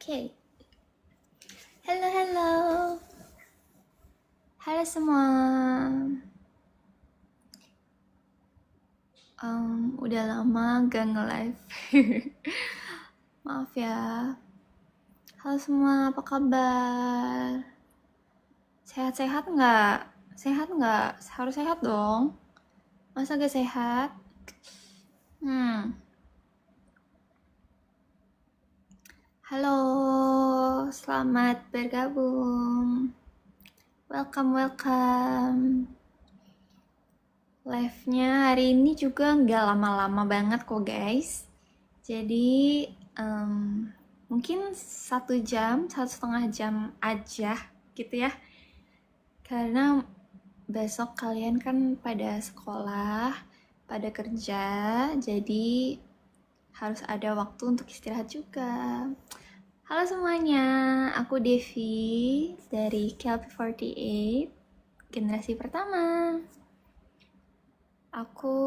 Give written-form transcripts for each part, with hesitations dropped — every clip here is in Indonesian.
Oke. Halo, halo. Halo semua. Udah lama gak nge-live. Maaf ya. Halo semua, apa kabar? Sehat-sehat nggak? Sehat nggak? Harus sehat dong. Masa gak sehat? Halo, selamat bergabung. Welcome, welcome. Live-nya hari ini juga nggak lama-lama banget kok guys. Jadi mungkin 1 jam, 1,5 jam aja gitu ya. Karena besok kalian kan pada sekolah, pada kerja, jadi harus ada waktu untuk istirahat juga. Halo semuanya, aku Devi dari KLP48, generasi pertama. Aku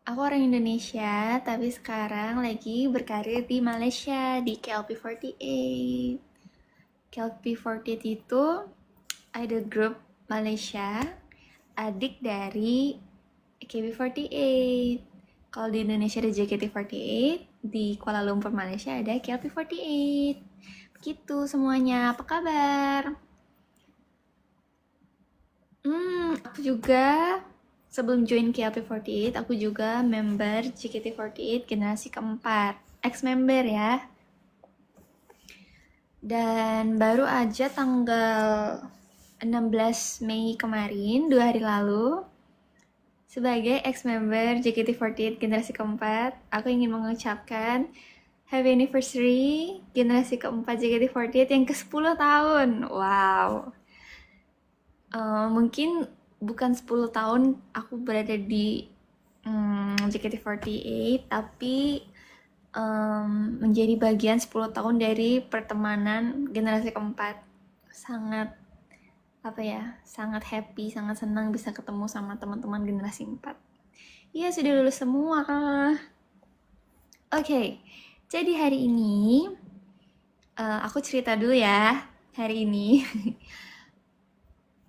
orang Indonesia, tapi sekarang lagi berkarir di Malaysia, di KLP48. KLP48 itu idol group Malaysia, adik dari AKB48. Kalau di Indonesia ada JKT48, di Kuala Lumpur, Malaysia ada KLP48. Begitu semuanya, apa kabar? Aku juga sebelum join KLP48, aku juga member JKT48 generasi keempat, ex-member ya. Dan baru aja tanggal 16 Mei kemarin, 2 hari lalu, sebagai ex-member JKT48 generasi keempat, aku ingin mengucapkan Happy Anniversary generasi keempat JKT48 yang ke-10 tahun. Wow. Mungkin bukan 10 tahun aku berada di JKT48, tapi menjadi bagian 10 tahun dari pertemanan generasi keempat. Sangat sangat happy, sangat senang bisa ketemu sama teman-teman generasi 4. Iya, sudah lulus semua. Oke, jadi hari ini aku cerita dulu ya. Hari ini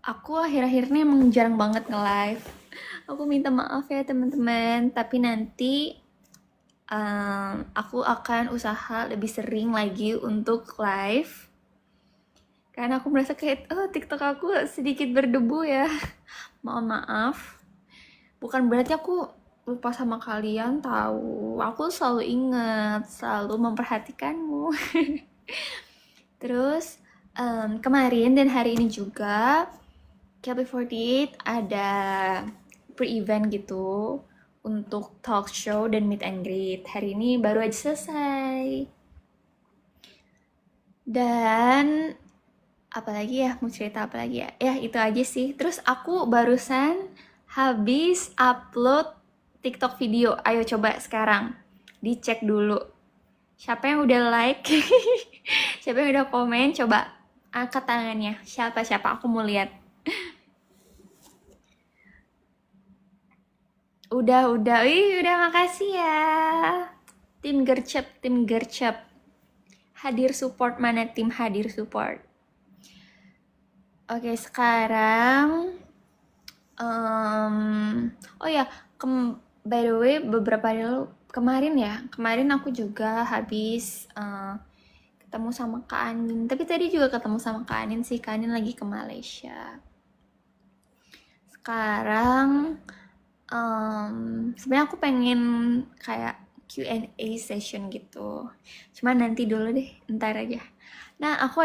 aku akhir-akhir ini emang jarang banget nge-live. Aku minta maaf ya teman-teman, tapi nanti aku akan usaha lebih sering lagi untuk live. Karena aku merasa kayak, TikTok aku sedikit berdebu ya. Mohon maaf. Bukan berarti aku lupa sama kalian, tahu. Aku selalu ingat, selalu memperhatikanmu. Terus, kemarin dan hari ini juga, KLP48 ada pre-event gitu untuk talk show dan meet and greet. Hari ini baru aja selesai. Dan apalagi ya, mau cerita apa lagi ya? Ya itu aja sih. Terus aku barusan habis upload TikTok video. Ayo coba sekarang dicek dulu. Siapa yang udah like? Siapa yang udah komen? Coba angkat tangannya. Siapa aku mau lihat. Udah. Udah makasih ya. Tim gercep. Hadir support, mana tim hadir support? Oke, sekarang oh ya, by the way, beberapa hari lalu kemarin aku juga habis ketemu sama Kak Anin. Tapi tadi juga ketemu sama Kak Anin sih. Kak Anin lagi ke Malaysia. Sekarang sebenarnya aku pengen kayak Q&A session gitu. Cuma nanti dulu deh, ntar aja. Nah, aku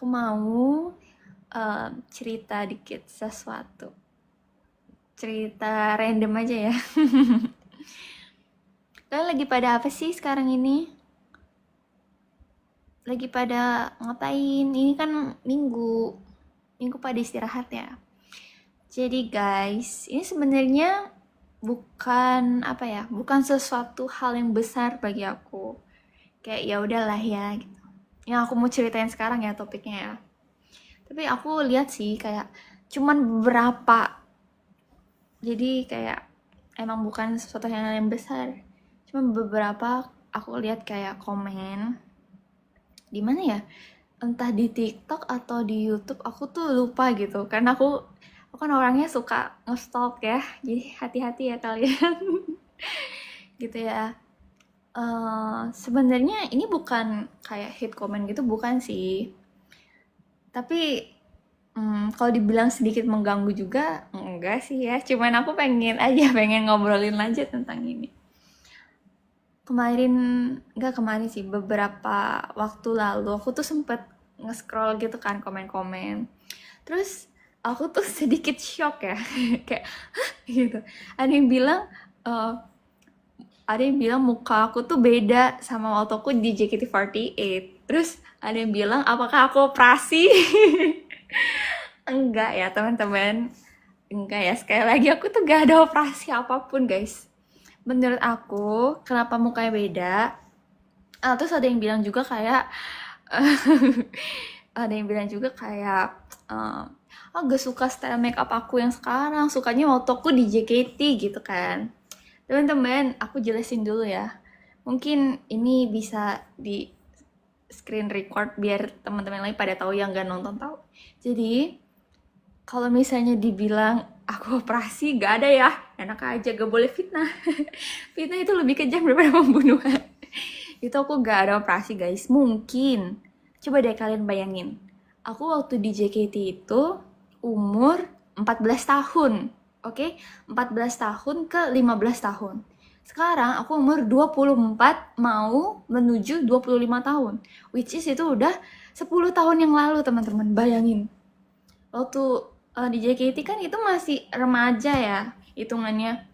mau cerita dikit sesuatu. Cerita random aja ya. Kalian lagi pada apa sih sekarang ini? Lagi pada ngapain? Ini kan minggu pada istirahat ya. Jadi guys, ini sebenarnya bukan sesuatu hal yang besar bagi aku. Kayak ya udahlah ya gitu. Yang aku mau ceritain sekarang ya topiknya ya. Tapi aku lihat sih kayak cuman beberapa. Jadi kayak emang bukan sesuatu yang besar. Cuma beberapa aku lihat kayak komen di mana ya, entah di TikTok atau di YouTube, aku tuh lupa gitu karena aku kan orangnya suka nge-stalk ya, jadi hati-hati ya kalian. Gitu ya. Sebenarnya ini bukan kayak hate comment gitu, bukan sih, tapi kalau dibilang sedikit mengganggu juga enggak sih ya, cuman aku pengen aja pengen ngobrolin lanjut tentang ini. Enggak kemarin sih, beberapa waktu lalu aku tuh sempet nge-scroll gitu kan komen-komen. Terus aku tuh sedikit shock ya, kayak "Hah?" gitu. Ada yang bilang eh, ada yang bilang muka aku tuh beda sama waktu aku di JKT48. Terus ada yang bilang apakah aku operasi? Enggak ya teman-teman. Enggak ya, sekali lagi aku tuh gak ada operasi apapun guys. Menurut aku, kenapa mukanya beda? Terus ada yang bilang juga kayak ada yang bilang juga kayak gak suka style makeup aku yang sekarang, sukanya waktu aku di JKT gitu kan. Teman-teman, aku jelasin dulu ya. Mungkin ini bisa di screen record biar teman-teman lain pada tahu yang gak nonton tahu. Jadi, kalau misalnya dibilang aku operasi, gak ada ya. Enak aja, gak boleh fitnah. Fitnah itu lebih kejam daripada pembunuhan. Itu aku gak ada operasi guys. Mungkin, coba deh kalian bayangin. Aku waktu di JKT itu umur 14 tahun. Oke, 14 tahun ke 15 tahun. Sekarang aku umur 24 mau menuju 25 tahun. Which is itu udah 10 tahun yang lalu teman-teman. Bayangin. Waktu di JKT kan itu masih remaja ya. Hitungannya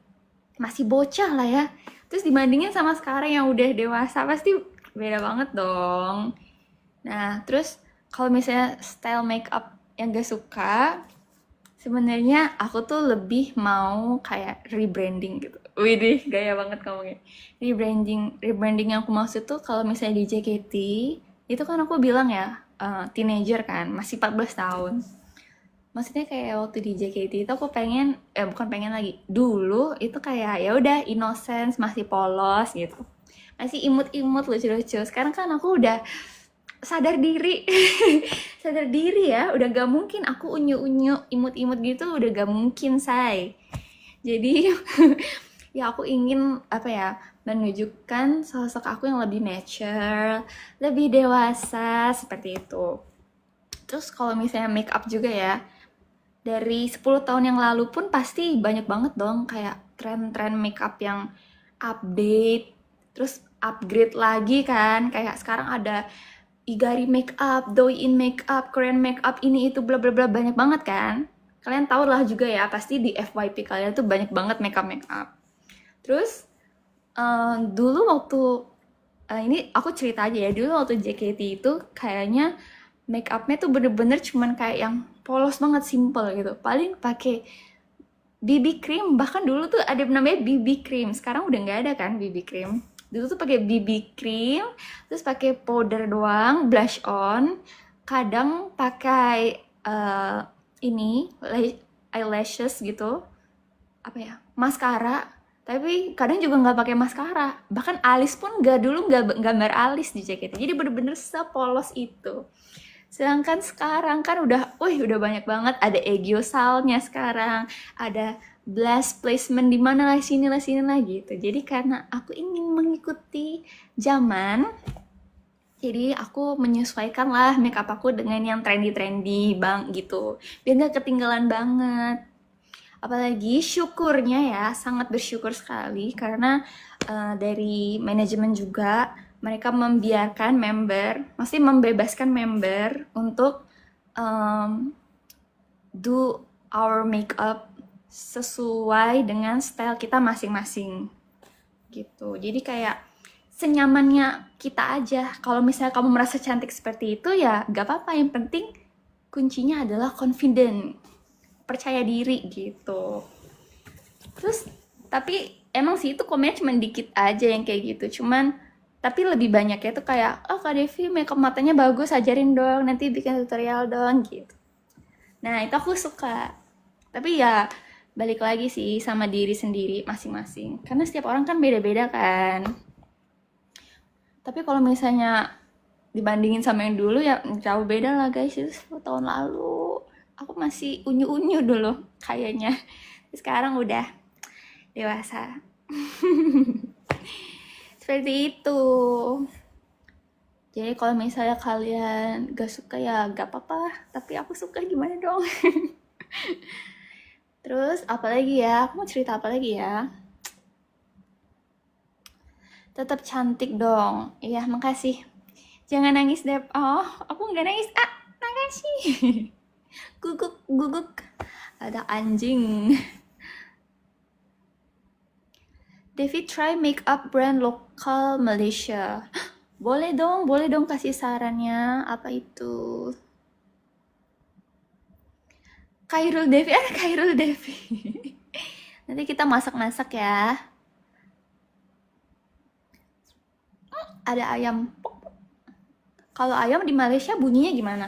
masih bocah lah ya. Terus dibandingin sama sekarang yang udah dewasa pasti beda banget dong. Nah, terus kalau misalnya style makeup yang gak suka, sebenarnya aku tuh lebih mau kayak rebranding gitu. Widih, gaya banget ngomongnya. Rebranding yang aku maksud tuh kalau misalnya di JKT, itu kan aku bilang ya, teenager kan, masih 14 tahun. Maksudnya kayak waktu di JKT itu aku pengen, bukan pengen lagi, dulu itu kayak ya udah innocence, masih polos gitu. Masih imut-imut lucu-lucu. Sekarang kan aku udah sadar diri. Sadar diri ya, udah gak mungkin aku unyu-unyu imut-imut gitu, udah gak mungkin say. Jadi ya aku ingin apa ya, menunjukkan sosok aku yang lebih mature, lebih dewasa seperti itu. Terus kalau misalnya make up juga ya, dari 10 tahun yang lalu pun pasti banyak banget dong kayak tren-tren makeup yang update, terus upgrade lagi kan, kayak sekarang ada Igari makeup, Douyin makeup, Korean makeup, ini itu bla bla bla, banyak banget kan. Kalian tau lah juga ya, pasti di FYP kalian tuh banyak banget makeup. Terus dulu waktu ini aku cerita aja ya, dulu waktu JKT itu kayaknya makeupnya tuh bener-bener cuman kayak yang polos banget, simple gitu. Paling pakai BB cream, bahkan dulu tuh ada namanya BB cream, sekarang udah nggak ada kan BB cream. Dulu tuh pakai BB cream, terus pakai powder doang, blush on, kadang pakai ini eyelashes gitu, apa ya, maskara, tapi kadang juga nggak pakai maskara, bahkan alis pun nggak, dulu nggak gambar alis di jaket, jadi bener-bener sepolos itu. Sedangkan sekarang kan udah banyak banget, ada egyosalnya sekarang, ada blast placement di mana lah sini lah gitu. Jadi karena aku ingin mengikuti zaman, jadi aku menyesuaikan lah makeup aku dengan yang trendy bang gitu, biar gak ketinggalan banget. Apalagi syukurnya ya, sangat bersyukur sekali karena dari manajemen juga mereka membiarkan member, masih membebaskan member untuk do our makeup sesuai dengan style kita masing-masing gitu. Jadi kayak senyamannya kita aja. Kalau misalnya kamu merasa cantik seperti itu ya gak apa-apa, yang penting kuncinya adalah confident, percaya diri gitu. Terus tapi emang sih itu komennya cuma dikit aja yang kayak gitu, cuman tapi lebih banyak ya tuh kayak, oh Kak Devi makeup matanya bagus, ajarin dong, nanti bikin tutorial dong gitu. Nah itu aku suka, tapi ya balik lagi sih sama diri sendiri masing-masing, karena setiap orang kan beda-beda kan. Tapi kalau misalnya dibandingin sama yang dulu ya jauh beda lah guys. Itu 10 tahun lalu aku masih unyu-unyu dulu kayaknya. Sekarang udah dewasa. Seperti itu. Jadi kalau misalnya kalian gak suka ya gak apa-apa, tapi aku suka gimana dong. Terus apalagi ya, aku mau cerita apa lagi ya. Tetap cantik dong. Iya, makasih. Jangan nangis, Dep. Oh, aku nggak nangis. Ah, makasih. Guguk, guguk. Ada anjing. David try makeup brand lokal Malaysia. Boleh dong kasih sarannya. Apa itu? Khairul Devi, Khairul Devi. Nanti kita masak-masak ya. Ada ayam. Kalau ayam di Malaysia bunyinya gimana?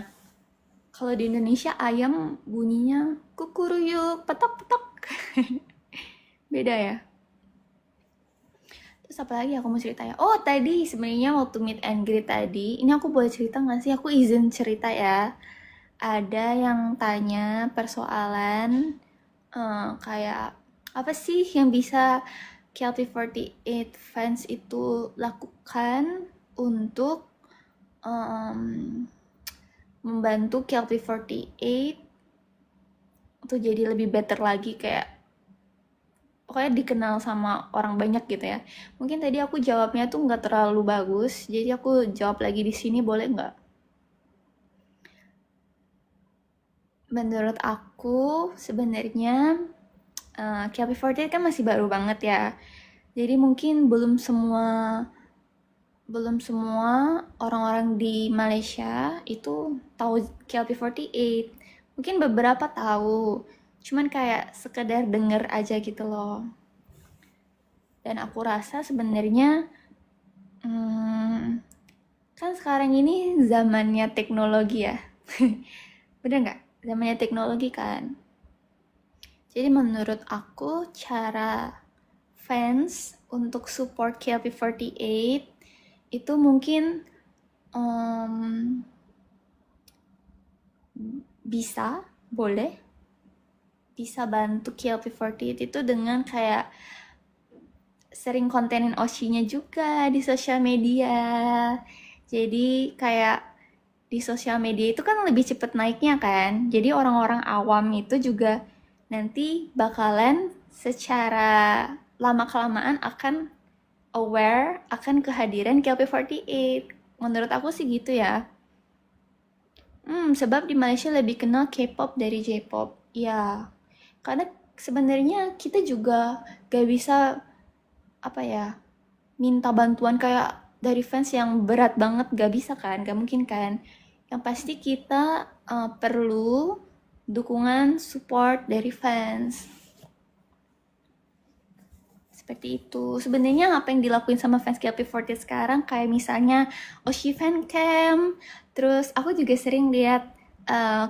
Kalau di Indonesia ayam bunyinya kukuruyuk, petok-petok. Beda ya? Terus apa lagi aku mau cerita ya? Oh tadi sebenarnya waktu meet and greet tadi, ini aku boleh cerita nggak sih? Aku izin cerita ya. Ada yang tanya persoalan kayak apa sih yang bisa KLP48 fans itu lakukan untuk membantu KLP48 untuk jadi lebih better lagi, kayak pokoknya dikenal sama orang banyak gitu ya. Mungkin tadi aku jawabnya tuh nggak terlalu bagus, jadi aku jawab lagi di sini, boleh nggak? Menurut aku sebenarnya KLP48 kan masih baru banget ya. Jadi mungkin belum semua orang-orang di Malaysia itu tahu KLP48. Mungkin beberapa tahu, cuman kayak sekedar denger aja gitu loh. Dan aku rasa sebenarnya kan sekarang ini zamannya teknologi ya. Bener nggak? Zamannya teknologi kan. Jadi menurut aku cara fans untuk support KLP48 itu mungkin bisa bantu KLP48 itu dengan kayak sering kontenin Oshi-nya juga di sosial media. Jadi kayak di sosial media itu kan lebih cepet naiknya kan. Jadi orang-orang awam itu juga nanti bakalan secara lama-kelamaan akan aware akan kehadiran KLP48. Menurut aku sih gitu ya. Sebab di Malaysia lebih kenal K-pop dari J-pop. Ya, karena sebenarnya kita juga gak bisa minta bantuan kayak dari fans yang berat banget, gak bisa kan, gak mungkin kan. Yang pasti kita perlu dukungan support dari fans. Seperti itu. Sebenarnya apa yang dilakuin sama fans KLP48 sekarang kayak misalnya Oshi Fancam. Terus aku juga sering lihat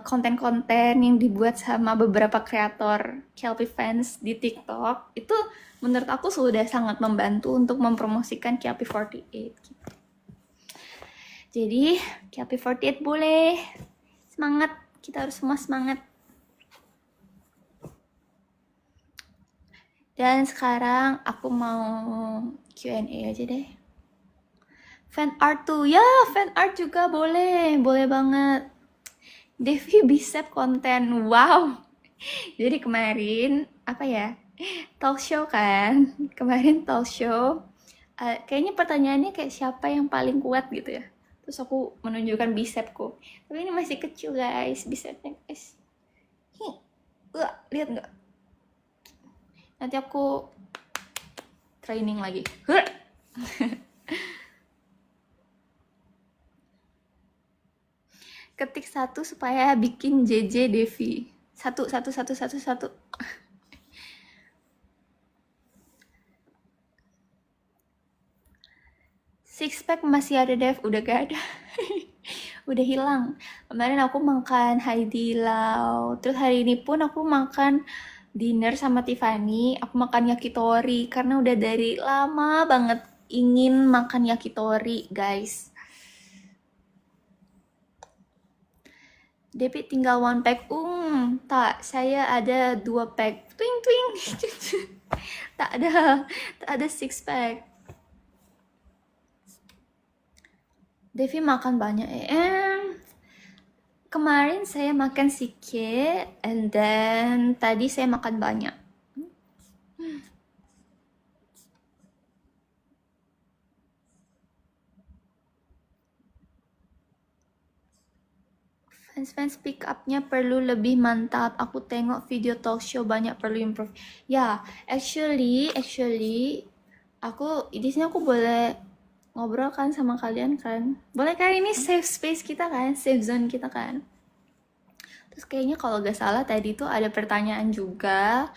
konten-konten yang dibuat sama beberapa kreator KLP fans di TikTok. Itu menurut aku sudah sangat membantu untuk mempromosikan KLP48 gitu. Jadi KLP48 boleh. Semangat, kita harus semua semangat. Dan sekarang aku mau Q&A aja deh. Fan art tuh, ya fan art juga boleh banget. Devi bicep konten, wow. Jadi kemarin talk show kan, kayaknya pertanyaannya kayak siapa yang paling kuat gitu ya. Terus aku menunjukkan bicepku, tapi ini masih kecil guys, bicepnya guys. Lihat nggak? Nanti aku training lagi. Ketik 1 supaya bikin JJ Devi. 1. Six pack masih ada Dev, udah gak ada. Udah hilang. Kemarin aku makan Haidilau, terus hari ini pun aku makan dinner sama Tiffany. Aku makan yakitori karena udah dari lama banget ingin makan yakitori, guys. Depi tinggal one pack. Tak, saya ada 2 pack. Twing twing. tak ada 6 pack. Devi makan banyak. Kemarin saya makan sedikit, and then tadi saya makan banyak. Fans pick up-nya perlu lebih mantap. Aku tengok video talk show banyak perlu improve. Ya, actually aku di sini aku boleh ngobrol kan sama kalian kan. Boleh kan, ini safe space kita kan, safe zone kita kan. Terus kayaknya kalau gak salah tadi tuh ada pertanyaan juga.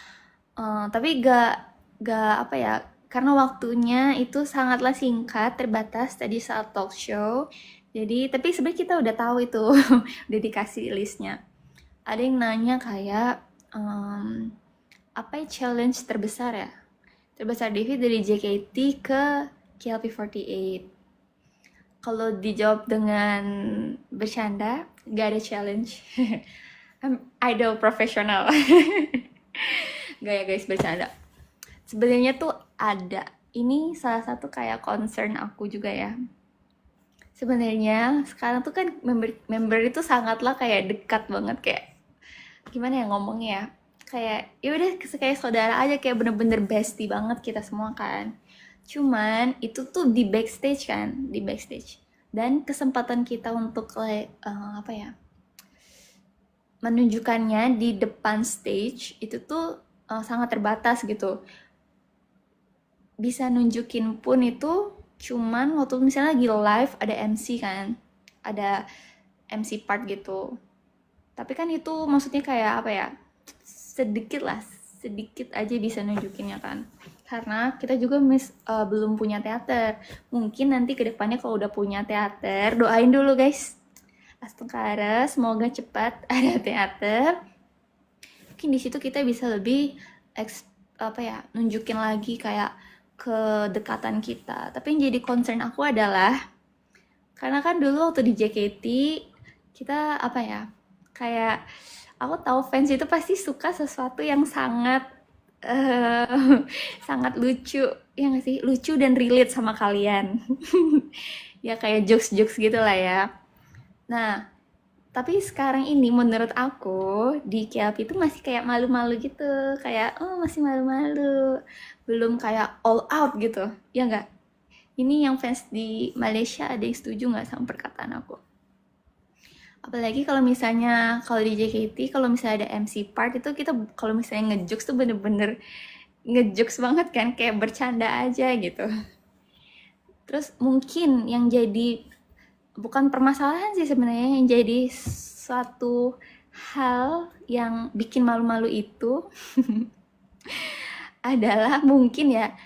Tapi gak apa ya, karena waktunya itu sangatlah singkat, terbatas tadi saat talk show. Jadi, tapi sebenarnya kita udah tahu itu, udah dikasih listnya. Ada yang nanya kayak, apa ya challenge terbesar ya? Terbesar Devi dari JKT ke KLP48. Kalau dijawab dengan bercanda, gak ada challenge. I'm idol profesional. Gak ya guys, bercanda. Sebenarnya tuh ada. Ini salah satu kayak concern aku juga ya. Sebenarnya sekarang tuh kan member itu sangatlah kayak dekat banget, kayak gimana ya ngomongnya ya, kayak ya udah kayak saudara aja, kayak bener-bener bestie banget kita semua kan. Cuman itu tuh di backstage kan, di backstage, dan kesempatan kita untuk kayak apa ya, menunjukkannya di depan stage itu tuh sangat terbatas gitu. Bisa nunjukin pun itu cuman waktu misalnya lagi live ada MC kan, ada MC part gitu. Tapi kan itu maksudnya kayak apa ya, sedikit aja bisa nunjukinnya kan, karena kita juga belum punya teater. Mungkin nanti kedepannya kalau udah punya teater, doain dulu guys, Astengkara semoga cepat ada teater. Mungkin di situ kita bisa lebih apa ya, nunjukin lagi kayak kedekatan kita. Tapi yang jadi concern aku adalah, karena kan dulu waktu di JKT kita apa ya, kayak aku tahu fans itu pasti suka sesuatu yang sangat sangat lucu, ya nggak sih, lucu dan relate sama kalian. Ya kayak jokes gitu lah ya. Nah, tapi sekarang ini menurut aku di KLP itu masih kayak malu-malu gitu, kayak masih malu-malu, belum kayak all out gitu, ya nggak? Ini yang fans di Malaysia ada yang setuju nggak sama perkataan aku? Apalagi kalau misalnya kalau di JKT kalau misalnya ada MC part itu kita kalau misalnya ngejokes tuh bener-bener ngejokes banget kan, kayak bercanda aja gitu. Terus mungkin yang jadi bukan permasalahan sih sebenarnya, yang jadi suatu hal yang bikin malu-malu itu adalah mungkin ya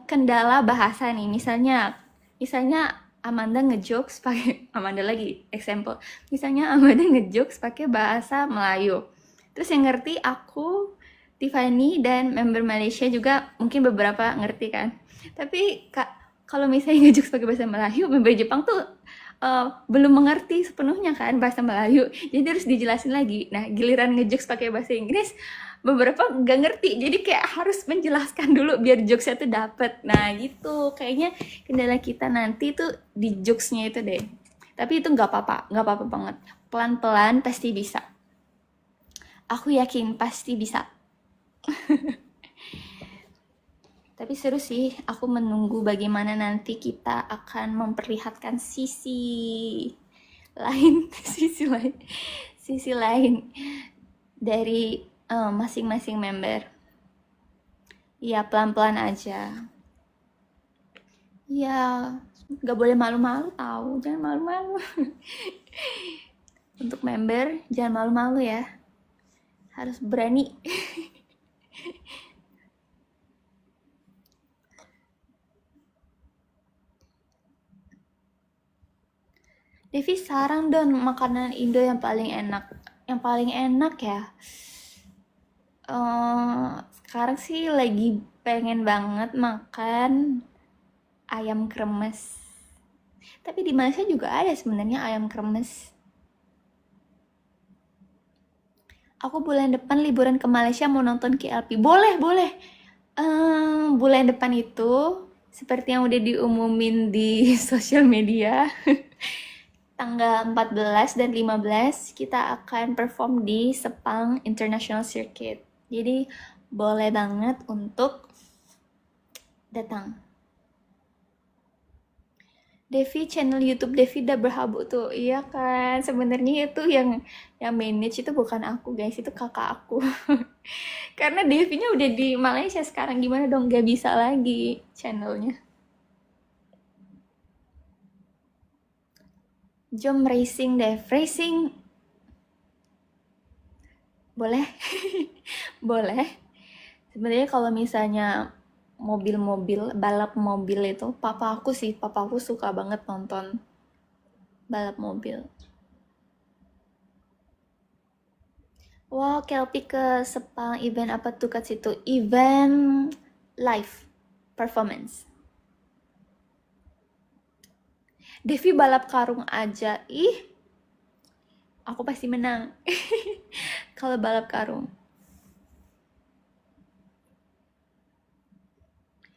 kendala bahasa nih. Misalnya Amanda ngejokes pakai Amanda lagi example. Misalnya Amanda ngejokes pakai bahasa Melayu. Terus yang ngerti aku, Tiffany, dan member Malaysia juga mungkin beberapa ngerti kan. Tapi kalau misalnya ngejokes pakai bahasa Melayu, member Jepang tuh belum mengerti sepenuhnya kan bahasa Melayu, jadi harus dijelasin lagi. Nah, giliran ngejokes pakai bahasa Inggris, beberapa nggak ngerti, jadi kayak harus menjelaskan dulu biar jokesnya tuh dapet. Nah gitu, kayaknya kendala kita nanti tuh di jokesnya itu deh. Tapi itu nggak apa-apa banget. Pelan-pelan pasti bisa. Aku yakin pasti bisa. Tapi seru sih, aku menunggu bagaimana nanti kita akan memperlihatkan sisi lain, sisi lain dari masing-masing member. Ya pelan-pelan aja. Ya, nggak boleh malu-malu tahu, jangan malu-malu. Untuk member jangan malu-malu ya, harus berani. Devi sarang dong makanan Indo yang paling enak. Yang paling enak ya. Sekarang sih lagi pengen banget makan ayam kremes. Tapi di Malaysia juga ada sebenarnya ayam kremes. Aku bulan depan liburan ke Malaysia mau nonton KLP. Boleh, boleh. Bulan depan itu seperti yang udah diumumin di sosial media, tanggal 14 dan 15 kita akan perform di Sepang International Circuit. Jadi boleh banget untuk datang. Devi, channel YouTube Devi udah berhabu tuh. Iya kan? Sebenarnya itu yang manage itu bukan aku, guys. Itu kakak aku. Karena Devinya udah di Malaysia sekarang, gimana dong gak bisa lagi channelnya. Jom racing deh. Racing boleh? Boleh. Sebenarnya kalau misalnya mobil-mobil, balap mobil itu, papa aku suka banget nonton balap mobil. Wow, Kelpi ke Sepang, event apa tuh kat situ? Event live performance. Devi balap karung aja, ih, aku pasti menang. Kalau balap karung.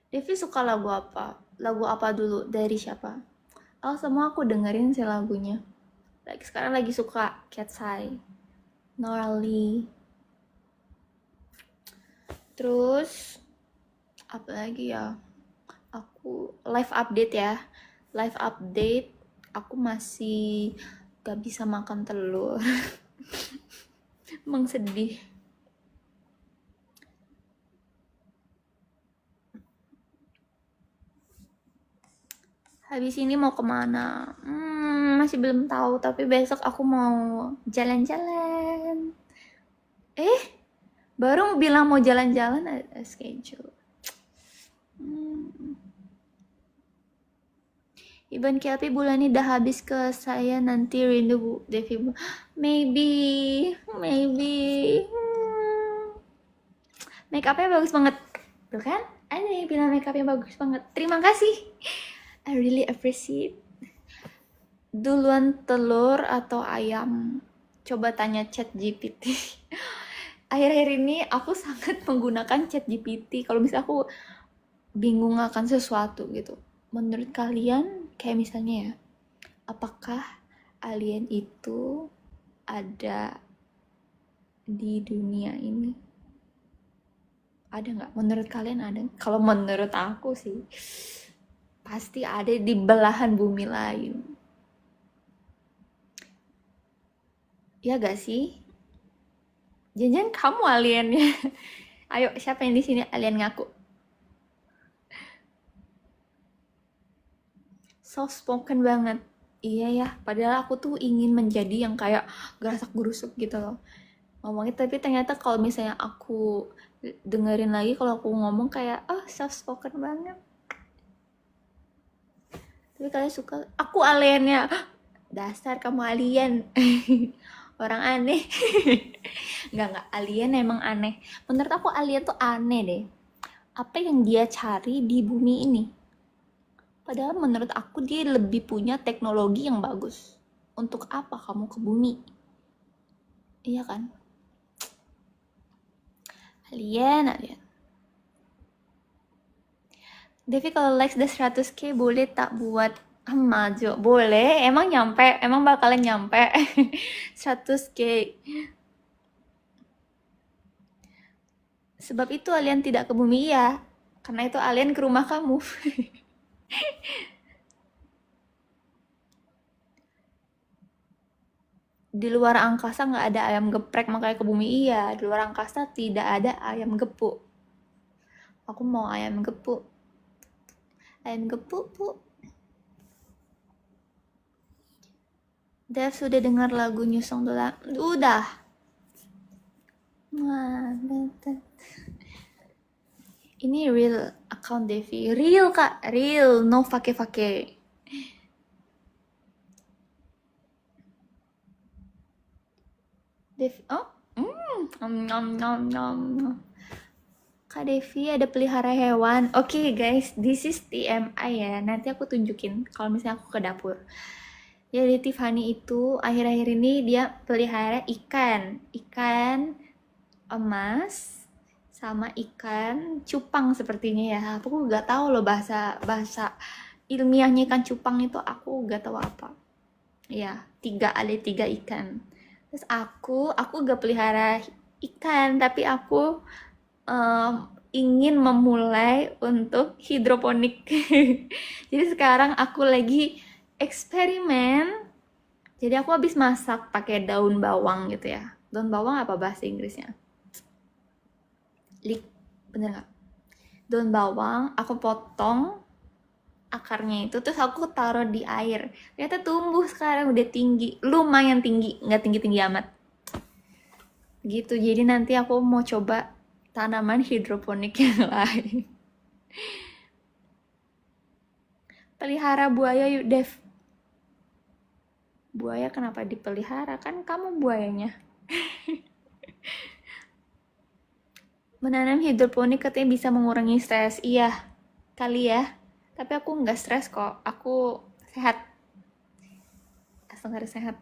Devi suka lagu apa? Lagu apa dulu? Dari siapa? Oh, semua aku dengerin sih lagunya. Sekarang lagi suka Cat's Eye, Norley. Terus apa lagi ya? Aku live update ya. Live update. Aku masih gak bisa makan telur. Emang sedih. Habis ini mau kemana? Masih belum tahu, tapi besok aku mau jalan-jalan. Baru bilang mau jalan-jalan ada schedule. Iban KLP bulan ini udah habis ke saya, nanti rindu Bu Devi. Maybe. Make upnya bagus banget. Tuh kan? Ada yang bilang make upnya bagus banget. Terima kasih. I really appreciate. Duluan telur atau ayam? Coba tanya ChatGPT. Akhir-akhir ini aku sangat menggunakan ChatGPT kalau misalnya aku bingung akan sesuatu gitu. Menurut kalian, kayak misalnya ya, apakah alien itu ada di dunia ini? Ada nggak? Menurut kalian ada? Kalau menurut aku sih, pasti ada di belahan bumi lain. Ya gak sih? Jangan kamu aliennya. Ayo, siapa yang di sini alien ngaku? Soft spoken banget. Iya ya, padahal aku tuh ingin menjadi yang kayak gerasak gerusuk gitu loh ngomongnya, tapi ternyata kalau misalnya aku dengerin lagi kalau aku ngomong kayak soft spoken banget. Tapi kalian suka aku aliennya. Dasar kamu alien. Orang aneh. Nggak, alien emang aneh. Menurut aku alien tuh aneh deh. Apa yang dia cari di bumi ini? Padahal menurut aku dia lebih punya teknologi yang bagus. Untuk apa kamu ke bumi? Iya kan? Alien. Devi kalau likes udah 100k boleh tak buat maju? Boleh, emang bakalan nyampe 100k. Sebab itu alien tidak ke bumi ya, karena itu alien ke rumah kamu. Di luar angkasa nggak ada ayam geprek makanya ke bumi. Iya, di luar angkasa tidak ada ayam gepuk. Aku mau ayam gepuk. Ayam gepuk, Bu. Dev sudah dengar lagu New Song Dola? Udah. Wah, ini real account Devi. Real kak, real, no fake-fake. Devi, oh, nom nom nom nom. Kak Devi ada pelihara hewan. Oke guys, this is TMI ya. Nanti aku tunjukin kalau misalnya aku ke dapur. Jadi Tiffany itu akhir-akhir ini dia pelihara ikan emas sama ikan cupang sepertinya ya. Aku nggak tahu loh bahasa ilmiahnya ikan cupang itu, aku nggak tahu apa. Ya, ada tiga ikan. Terus aku gak pelihara ikan, tapi aku ingin memulai untuk hidroponik. Jadi sekarang aku lagi eksperimen. Jadi aku habis masak pakai daun bawang gitu ya. Daun bawang apa bahasa Inggrisnya? Bener nggak? Daun bawang aku potong akarnya itu, terus aku taruh di air. Ternyata tumbuh sekarang udah tinggi, lumayan tinggi, nggak tinggi-tinggi amat. Gitu, jadi nanti aku mau coba tanaman hidroponik yang lain. Pelihara buaya yuk, Dev. Buaya kenapa dipelihara? Kan kamu buayanya. Menanam hidroponik katanya bisa mengurangi stres. Iya, kali ya. Tapi aku nggak stres kok. Aku sehat. Asal harus sehat.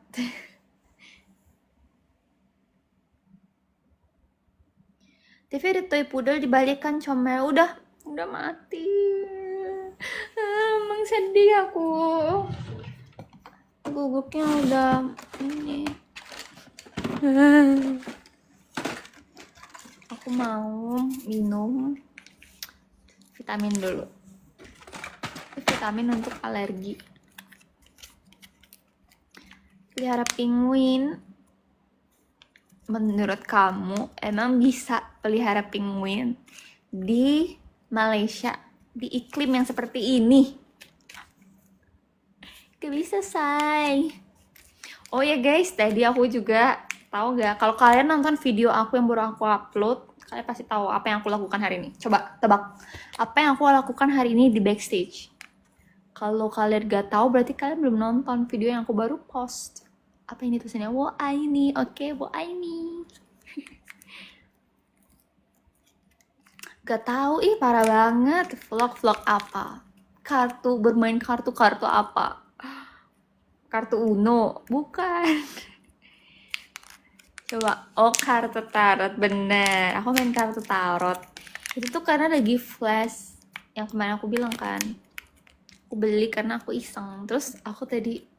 TV ada toy poodle dibalikan comel. Udah mati. Emang sedih aku. Gugupnya udah ini. Aku mau minum vitamin dulu. Vitamin untuk alergi. Pelihara penguin. Menurut kamu emang bisa pelihara penguin di Malaysia di iklim yang seperti ini? Gak bisa, say. Oh ya guys, tadi aku juga tahu gak, kalau kalian nonton video aku yang baru aku upload, kalian pasti tahu apa yang aku lakukan hari ini. Coba tebak, apa yang aku lakukan hari ini di backstage? Kalau kalian gak tahu, berarti kalian belum nonton video yang aku baru post. Apa ini tulisannya? Wo Aini, oke, Wo Aini. Gak tahu, parah banget. Vlog apa? Bermain kartu apa? Kartu Uno? Bukan. Coba, kartu tarot, bener. Aku main kartu tarot. Itu tuh karena lagi flash yang kemarin aku bilang kan. Aku beli karena aku iseng. Terus aku tadi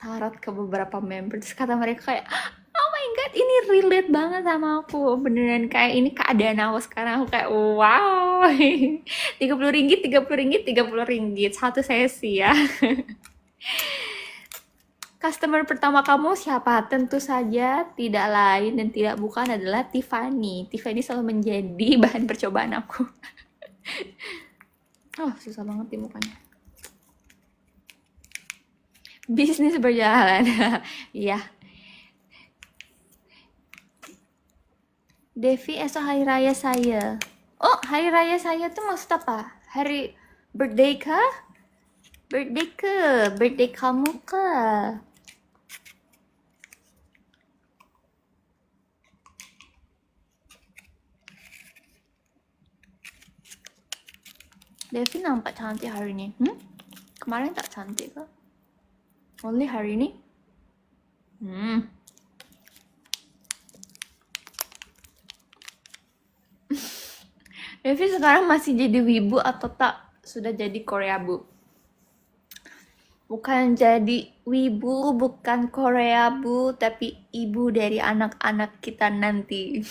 tarot ke beberapa member. Terus kata mereka kayak, oh my god, ini relate banget sama aku. Beneran kayak ini keadaan aku sekarang. Aku kayak, wow. 30 ringgit, 30 ringgit, 30 ringgit. Satu sesi ya. Customer pertama kamu siapa? Tentu saja tidak lain dan tidak bukan adalah Tiffany. Tiffany selalu menjadi bahan percobaan aku. Oh, susah banget di mukanya. Bisnis berjalan. Iya. Devi, esok hari raya saya. Oh, hari raya saya tuh maksud apa? Hari birthday kah? Birthday kamu kah? Devi nampak cantik hari ini. Kemarin tak cantik kah? Only hari ini? Devi sekarang masih jadi wibu atau tak? Sudah jadi Koreabu? Bukan jadi wibu, bukan Koreabu, tapi ibu dari anak-anak kita nanti.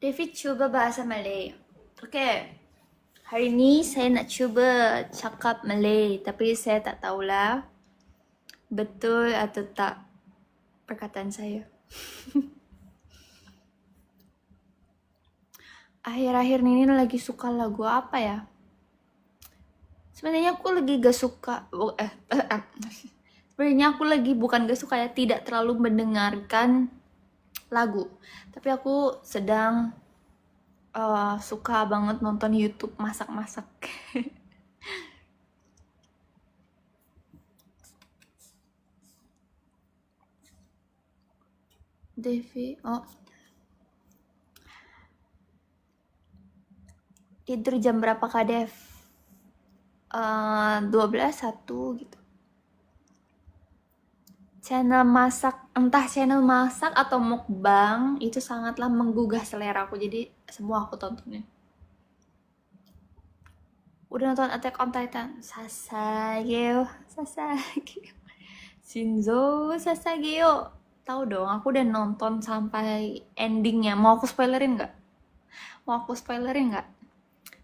David coba bahasa Malay. Oke. Hari ini saya nak coba cakap Malay, tapi saya tak tahulah betul atau tak perkataan saya. Akhir-akhir ini lagi suka lagu apa ya? Sebenarnya aku lagi gak suka. Sebenarnya aku lagi bukan gak suka ya, tidak terlalu mendengarkan lagu. Tapi aku sedang suka banget nonton YouTube masak-masak. Devi, oh tidur jam berapa Kak Dev? 12 1 gitu. Channel masak, entah channel masak atau mukbang, itu sangatlah menggugah selera aku, jadi semua aku tontonin. Udah nonton Attack on Titan? Sasageo, Sasageo. Shinzo Sasageo. Tahu dong, aku udah nonton sampai endingnya. Mau aku spoilerin nggak?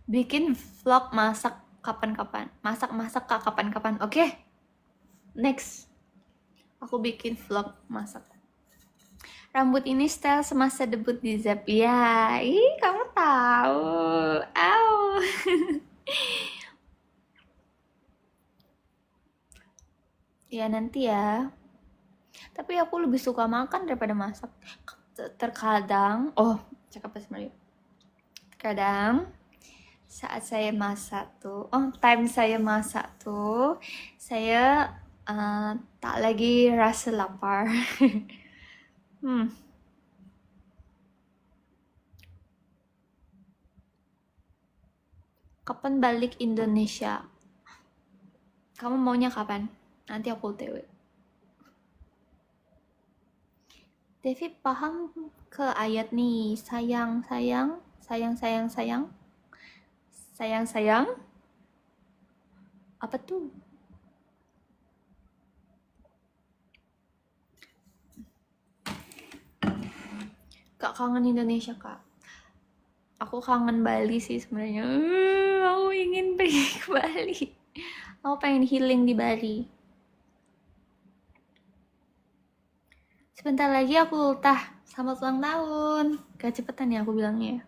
Bikin vlog masak kapan-kapan. Masak-masak kapan-kapan. Oke? Next. Aku bikin vlog masak. Rambut ini style semasa debut di Zep. Ya, ih kamu tahu. Au. Ya nanti ya. Tapi aku lebih suka makan daripada masak. Terkadang, oh, cakap bahasa Melayu. Kadang saat saya masak tuh, time saya masak tuh, saya tak lagi rasa lapar. Kapan balik Indonesia? Kamu maunya kapan? Nanti aku TW. Devi paham ke ayat nih, sayang, sayang, sayang, sayang, sayang, sayang, sayang. Apa tuh? Kak kangen Indonesia, Kak. Aku kangen Bali sih sebenarnya. Aku ingin pergi ke Bali. Aku pengen healing di Bali. Sebentar lagi aku ultah. Selamat ulang tahun. Gak cepetan ya aku bilangnya.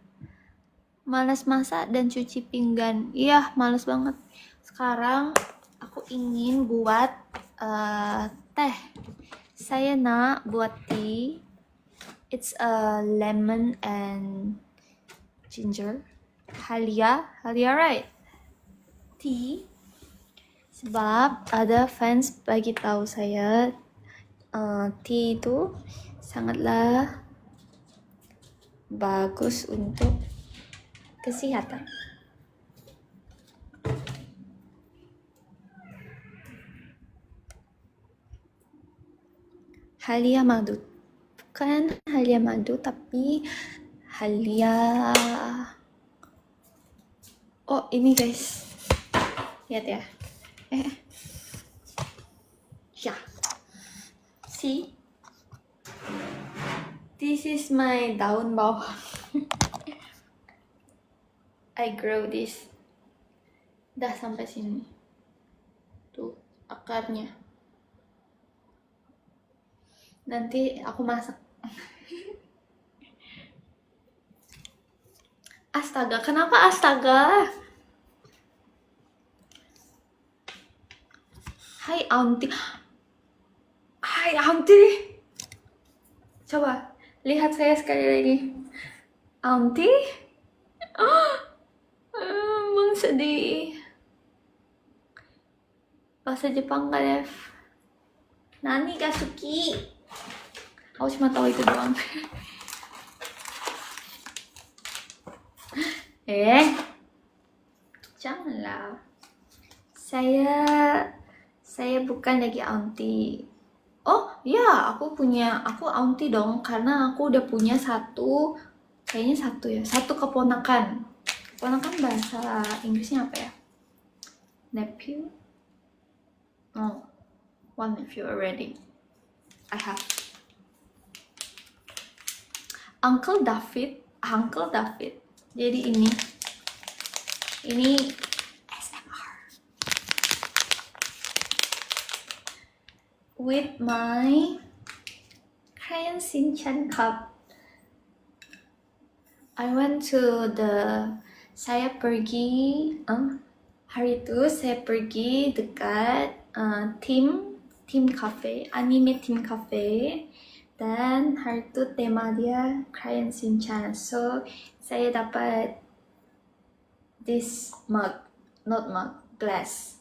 Malas masak dan cuci pinggan. Iya, malas banget. Sekarang aku ingin buat teh. Saya nak buat tea. It's a lemon and ginger. Halia right? Tea. Sebab ada fans bagi tahu saya tea itu sangatlah bagus untuk kesehatan. Halia madu. Bukan halia madu tapi halia. Oh, ini guys. Lihat ya. Ya. See? This is my daun bawang. I grow this. Dah sampai sini. Tuh, akarnya. Nanti aku masak. Astaga, kenapa astaga? Hai auntie. Hai auntie. Coba lihat saya sekali lagi. Auntie? Emang sedih. Bahasa Jepang gak, Dev? Nani Kasuki. Aku cuma tahu itu doang. Janganlah. Saya bukan lagi auntie. Oh ya, aku auntie dong, karena aku udah punya satu keponakan. Keponakan bahasa Inggrisnya apa ya? Nephew? No, one nephew already. I have. Uncle David. Jadi ini SMR with my Crayon Shinchan cup. Hari itu saya pergi dekat Team Cafe, anime Team Cafe, dan hari itu tema dia Crayon Shinchan. So saya dapat this glass.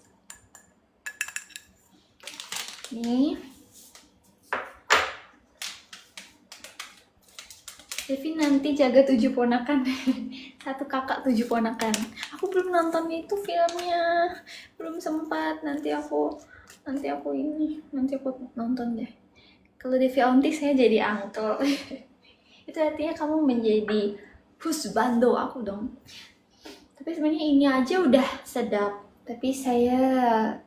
Ini Devi nanti jaga 7 ponakan. Satu kakak 7 ponakan. Aku belum nonton itu filmnya. Belum sempat. Nanti aku nonton deh. Kalau Devi Aunty saya jadi uncle. Itu artinya kamu menjadi husbando aku dong. Tapi sebenarnya ini aja udah sedap. Tapi saya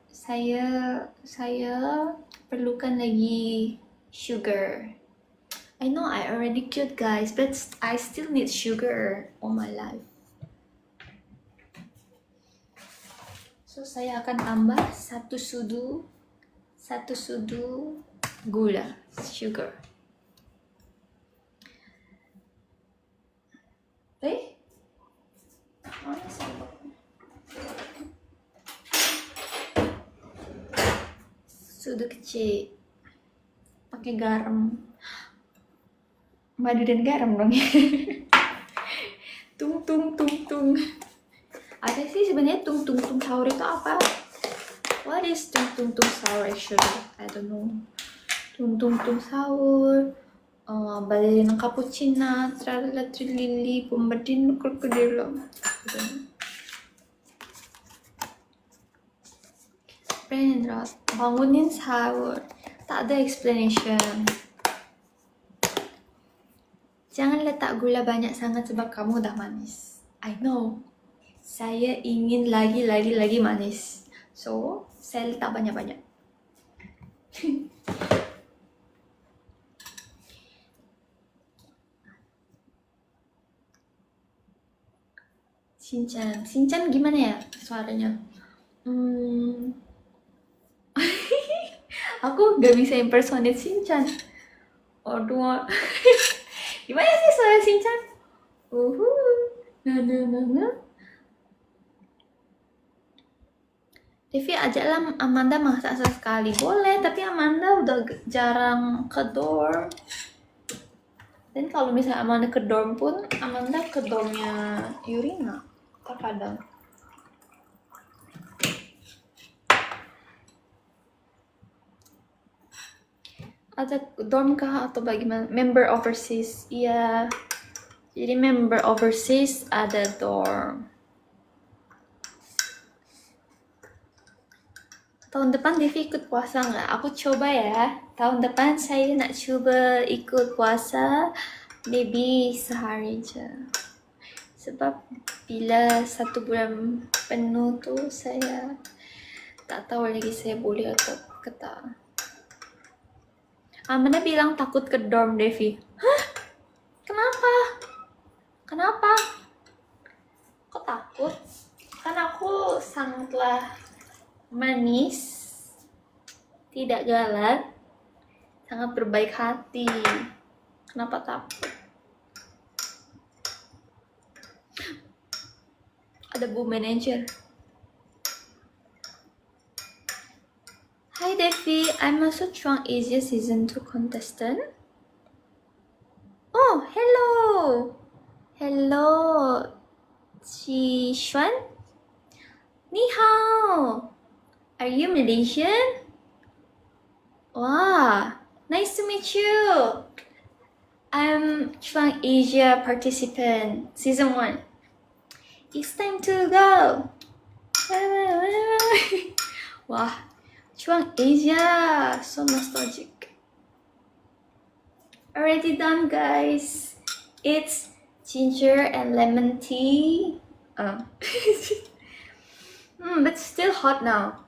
perlukan lagi sugar. I know I already cute guys, but I still need sugar all my life. So saya akan tambah satu sudu gula, sugar. Mana sendoknya? Sudu kecil, pakai garam. Madu dan garam dong ya. tung. Ada sih sebenarnya tung sahur itu apa? What is tung sahur actually? I don't know. Tung sahur, ballerina cappuccina, tralala trilili, bombardino crocodilo. Brain rot, bangunin sahur. Tak ada explanation. Jangan letak gula banyak sangat sebab kamu udah manis. I know. Saya ingin lagi manis. So, saya letak banyak-banyak. Shinchan gimana ya suaranya? Aku gak bisa impersonate Shinchan. Aduh. Gimana sih suara Shinchan? Devi ajaklah Amanda masak sekali. Boleh, tapi Amanda udah jarang ke dorm. Dan kalau misalnya Amanda ke dorm pun, Amanda ke dormnya Yurina terkadang. Ada dorm kah atau bagaimana? Member overseas, iya. Jadi member overseas ada dorm. Tahun depan Devi ikut puasa nggak? Aku coba ya. Tahun depan saya nak coba ikut puasa, maybe sehari aja. Sebab bila 1 bulan penuh tuh saya tak tahu lagi saya boleh atau tak. Amanda bilang takut ke dorm Devi. Hah? Kenapa? Kok takut? Kan aku sangatlah manis, tidak galak, sangat berbaik hati. Kenapa takut? Ada Bu Manager. Hi Devi, I'm also Chuang Asia Season 2 contestant. Oh, hello, Chi Xuan. Ni hao. Are you Malaysian? Wow, nice to meet you. I'm Chuang Asia participant, Season 1. It's time to go. Wah, Chuang Asia, so nostalgic. Already done, guys. It's ginger and lemon tea. But still hot now.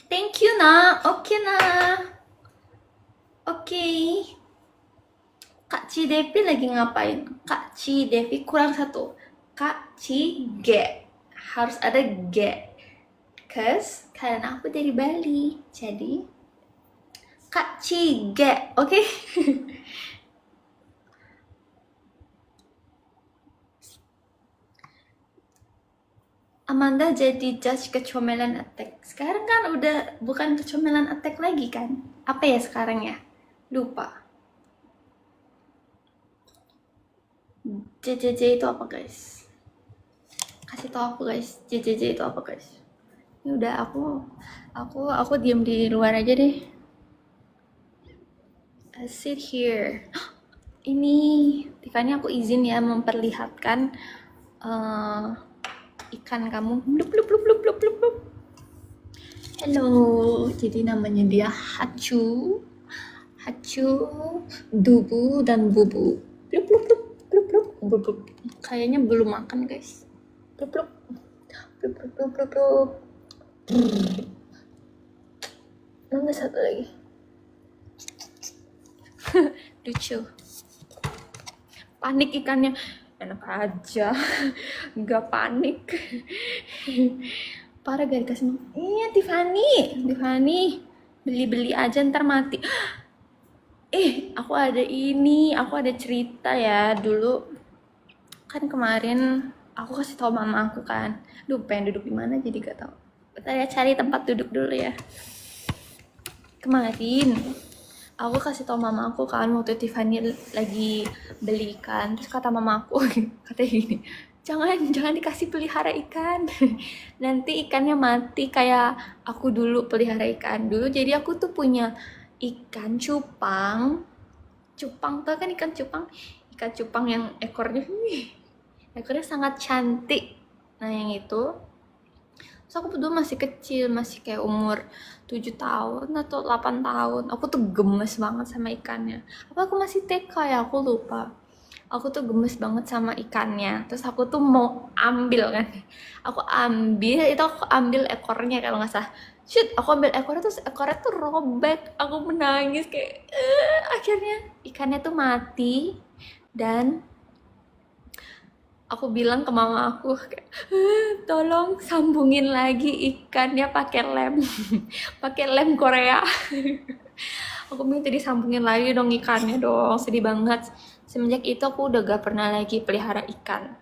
Thank you na. Okay na. Okay. Kak Ci Devi lagi ngapain? Kak Ci Devi kurang satu. Kak Ci Ge. Harus ada Ge. Cause karena aku dari Bali. Jadi Kak Ci Ge. Oke? Amanda jadi judge kecomelan attack. Sekarang kan udah bukan kecomelan attack lagi kan? Apa ya sekarang ya? Lupa. JJJ itu apa guys? Kasih tau aku guys. JJJ itu apa guys? Ini udah aku diam di luar aja deh. Sit here. Ini Tiffany, aku izin ya memperlihatkan ikan kamu. Blup, blup, blup, blup, blup, blup, blup. Hello, jadi namanya dia Hachu, Dubu, dan Bubu. Blup, blup, blup, blup, blup, blup, blup. Kayaknya belum makan guys. Blup, blup, blup, blup, blup, blup, blup. Nambah satu lagi. Lucu. Panik ikannya. Enak aja. Gak panik. Parah gak dikasih. Iya Tiffany. Beli-beli aja ntar mati. Aku ada cerita ya dulu. Kan kemarin aku kasih tau mama aku kan. Duh, pengen duduk di mana jadi gak tau. Bentar ya, cari tempat duduk dulu ya. Kemarin aku kasih tau mama aku kan, waktu Tiffany lagi beli ikan, terus kata mama aku katanya gini, jangan dikasih pelihara ikan. Nanti ikannya mati kayak aku dulu pelihara ikan dulu. Jadi aku tuh punya ikan cupang tuh kan, ikan cupang yang ekornya sangat cantik. Nah yang itu, terus aku dulu masih kecil, masih kayak umur 7 tahun atau 8 tahun. Aku tuh gemes banget sama ikannya. Apa aku masih TK ya, aku lupa. Aku tuh gemes banget sama ikannya. Terus aku tuh mau ambil kan. Aku ambil ekornya kalau nggak salah. Shoot, aku ambil ekornya, terus ekornya tuh robek. Aku menangis kayak akhirnya ikannya tuh mati. Dan aku bilang ke mama aku kayak, tolong sambungin lagi ikannya pakai lem. Pakai lem Korea. Aku minta disambungin lagi dong ikannya dong. Sedih banget. Semenjak itu aku udah gak pernah lagi pelihara ikan.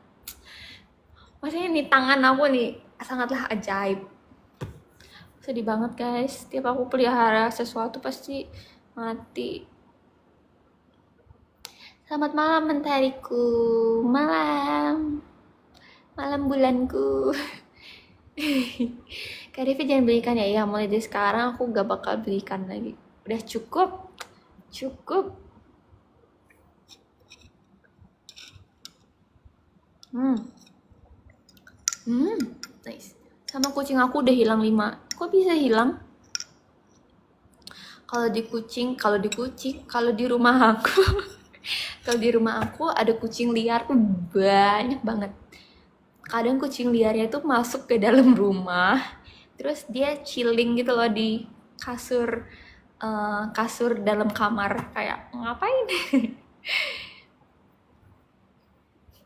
Maksudnya nih tangan aku nih sangatlah ajaib. Sedih banget guys. Tiap aku pelihara sesuatu pasti mati. Selamat malam mentariku. Malam bulanku. Kak Devi jangan belikan ya. Ya mulai dari sekarang aku gak bakal belikan lagi. Udah cukup. Nice. Sama kucing aku udah hilang 5. Kok bisa hilang? Kalau di rumah aku kalau di rumah aku ada kucing liar tuh banyak banget. Kadang kucing liarnya tuh masuk ke dalam rumah, terus dia chilling gitu loh di kasur dalam kamar, kayak ngapain?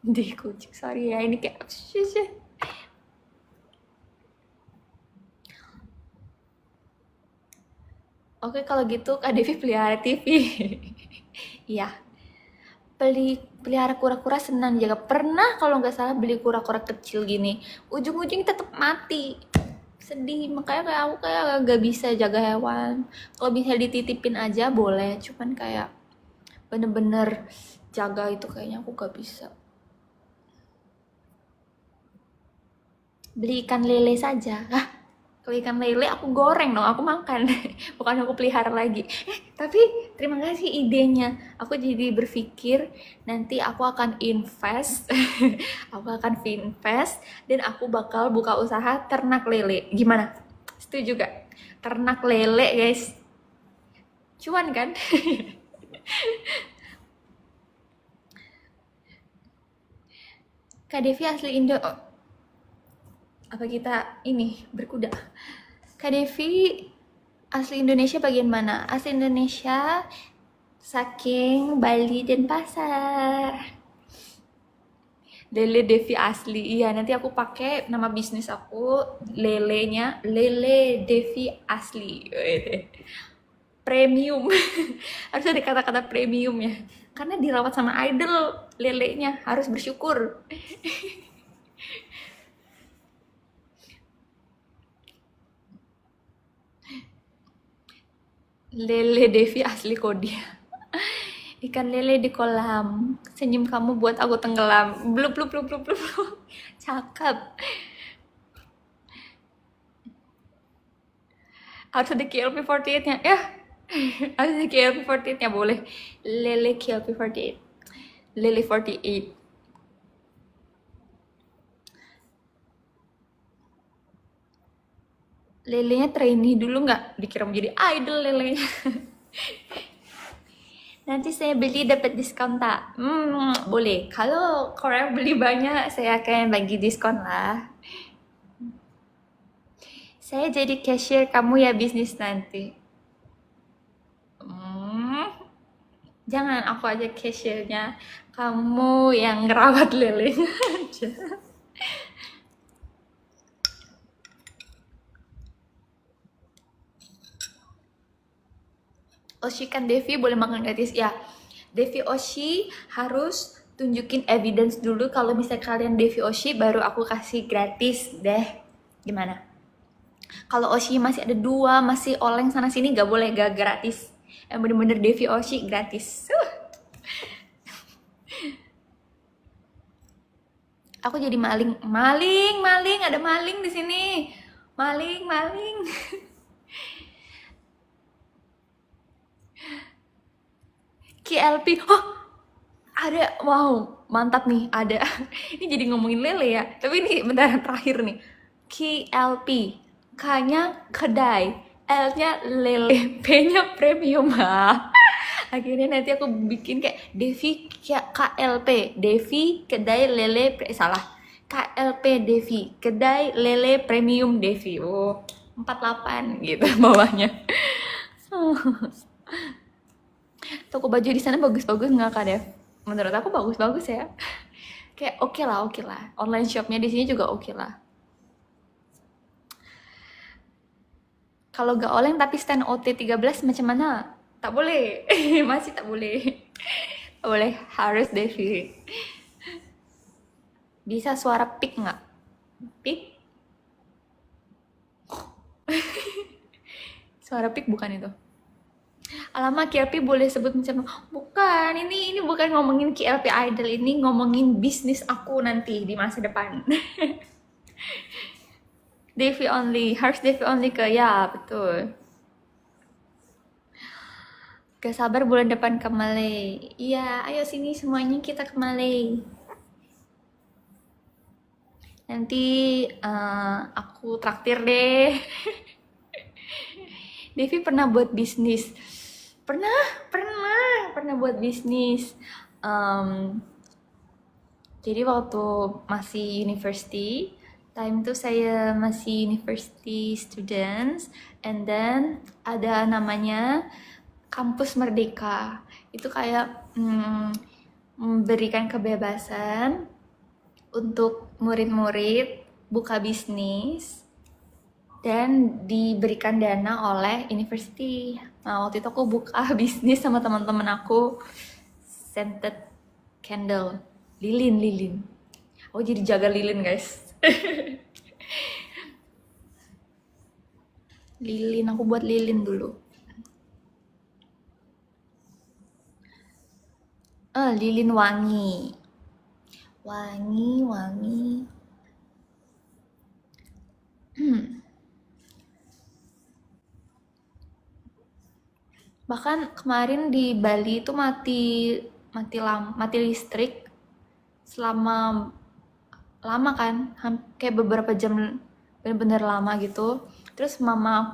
Di kucing, sorry ya, ini kayak Oke, kalau gitu Kak Devi pelihara TV. Iya. Pelihara kura-kura senang jaga. Pernah kalau nggak salah beli kura-kura kecil gini, ujung-ujungnya tetap mati. Sedih, makanya kayak aku kayak gak bisa jaga hewan. Kalau bisa dititipin aja boleh, cuman kayak bener-bener jaga itu kayaknya aku gak bisa. Beli ikan lele saja. Kalau ikan lele aku goreng dong, aku makan. Bukan aku pelihara lagi. Tapi terima kasih idenya. Aku jadi berpikir nanti aku akan invest. Dan aku bakal buka usaha ternak lele. Gimana? Setuju gak? Ternak lele, guys. Cuan kan? Kak Devi asli Indo. Apa kita ini berkuda? Kak Devi asli Indonesia bagian mana? Asli Indonesia Saking, Bali, Denpasar. Lele Devi asli. Iya, nanti aku pakai nama bisnis aku, lelenya Lele Devi asli. Premium. Harus ada kata-kata premium ya. Karena dirawat sama idol lelenya, harus bersyukur. Lele Devi asli Kodia. Ikan lele di kolam. Senyum kamu buat aku tenggelam. Blup blup blup blup blup. Cakep. Harus ada KLP48-nya. Ya, harus ada KLP48-nya boleh. Lele KLP48. Lele 48. Lelenya trainee dulu nggak? Dikira mau jadi idol lelenya. Nanti saya beli dapat diskon tak? Boleh. Kalau Korea beli banyak, saya akan bagi diskon lah. Saya jadi cashier, kamu ya bisnis nanti. Jangan, aku aja cashiernya. Kamu yang ngerawat lelenya aja. Oshi kan Devi boleh makan gratis ya. Devi Oshi harus tunjukin evidence dulu kalau misalnya kalian Devi Oshi baru aku kasih gratis deh. Gimana? Kalau Oshi masih ada 2, masih oleng sana sini gak boleh, gak gratis. Yang bener-bener Devi Oshi gratis. Aku jadi maling, ada maling di sini. Maling. KLP, oh ada, wow mantap nih, ada. Ini jadi ngomongin lele ya, tapi ini beneran terakhir nih. KLP, K-nya kedai, L-nya lele, P-nya premium. Akhirnya nanti aku bikin kayak Devi KLP, Devi kedai lele, salah, KLP Devi, kedai lele premium Devi. Oh, 48 gitu bawahnya. Toko baju di sana bagus-bagus nggak Kak Dev? Menurut aku bagus-bagus ya. Kayak oke lah. Online shopnya di sini juga oke lah. Kalau gak oleng tapi stand OT13 macam mana? Tak boleh. Masih tak boleh. Tak boleh, harus Devi. Bisa suara pik nggak? Pik? Suara pik bukan itu. Alamak, KLP boleh sebut macam bukan, ini bukan ngomongin KLP Idol, ini ngomongin bisnis aku nanti di masa depan. Devi only, harus Devi only ke, ya betul. Gak sabar bulan depan ke Malay. Iya, ayo sini semuanya kita ke Malay. Nanti aku traktir deh. Devi pernah buat bisnis. Pernah buat bisnis. Jadi waktu masih university, time itu saya masih university students, and then ada namanya kampus merdeka. Itu kayak memberikan kebebasan untuk murid-murid buka bisnis dan diberikan dana oleh university. Nah, waktu itu aku buka bisnis sama teman-teman aku, scented candle, lilin. Aku jadi jaga lilin, guys. Lilin, aku buat lilin dulu. Lilin wangi. Wangi. Bahkan kemarin di Bali itu mati listrik selama lama kan, kayak beberapa jam, bener-bener lama gitu. Terus mama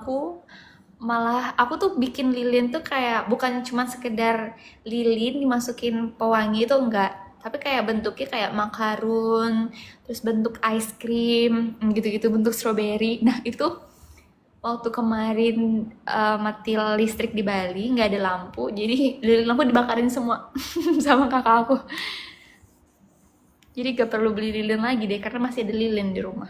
aku tuh bikin lilin tuh kayak bukan cuma sekedar lilin dimasukin pewangi itu enggak, tapi kayak bentuknya kayak makarun, terus bentuk ice cream gitu-gitu, bentuk strawberry. Nah itu waktu kemarin mati listrik di Bali, nggak ada lampu, jadi lilin lampu dibakarin semua sama kakak aku. Jadi gak perlu beli lilin lagi deh, karena masih ada lilin di rumah.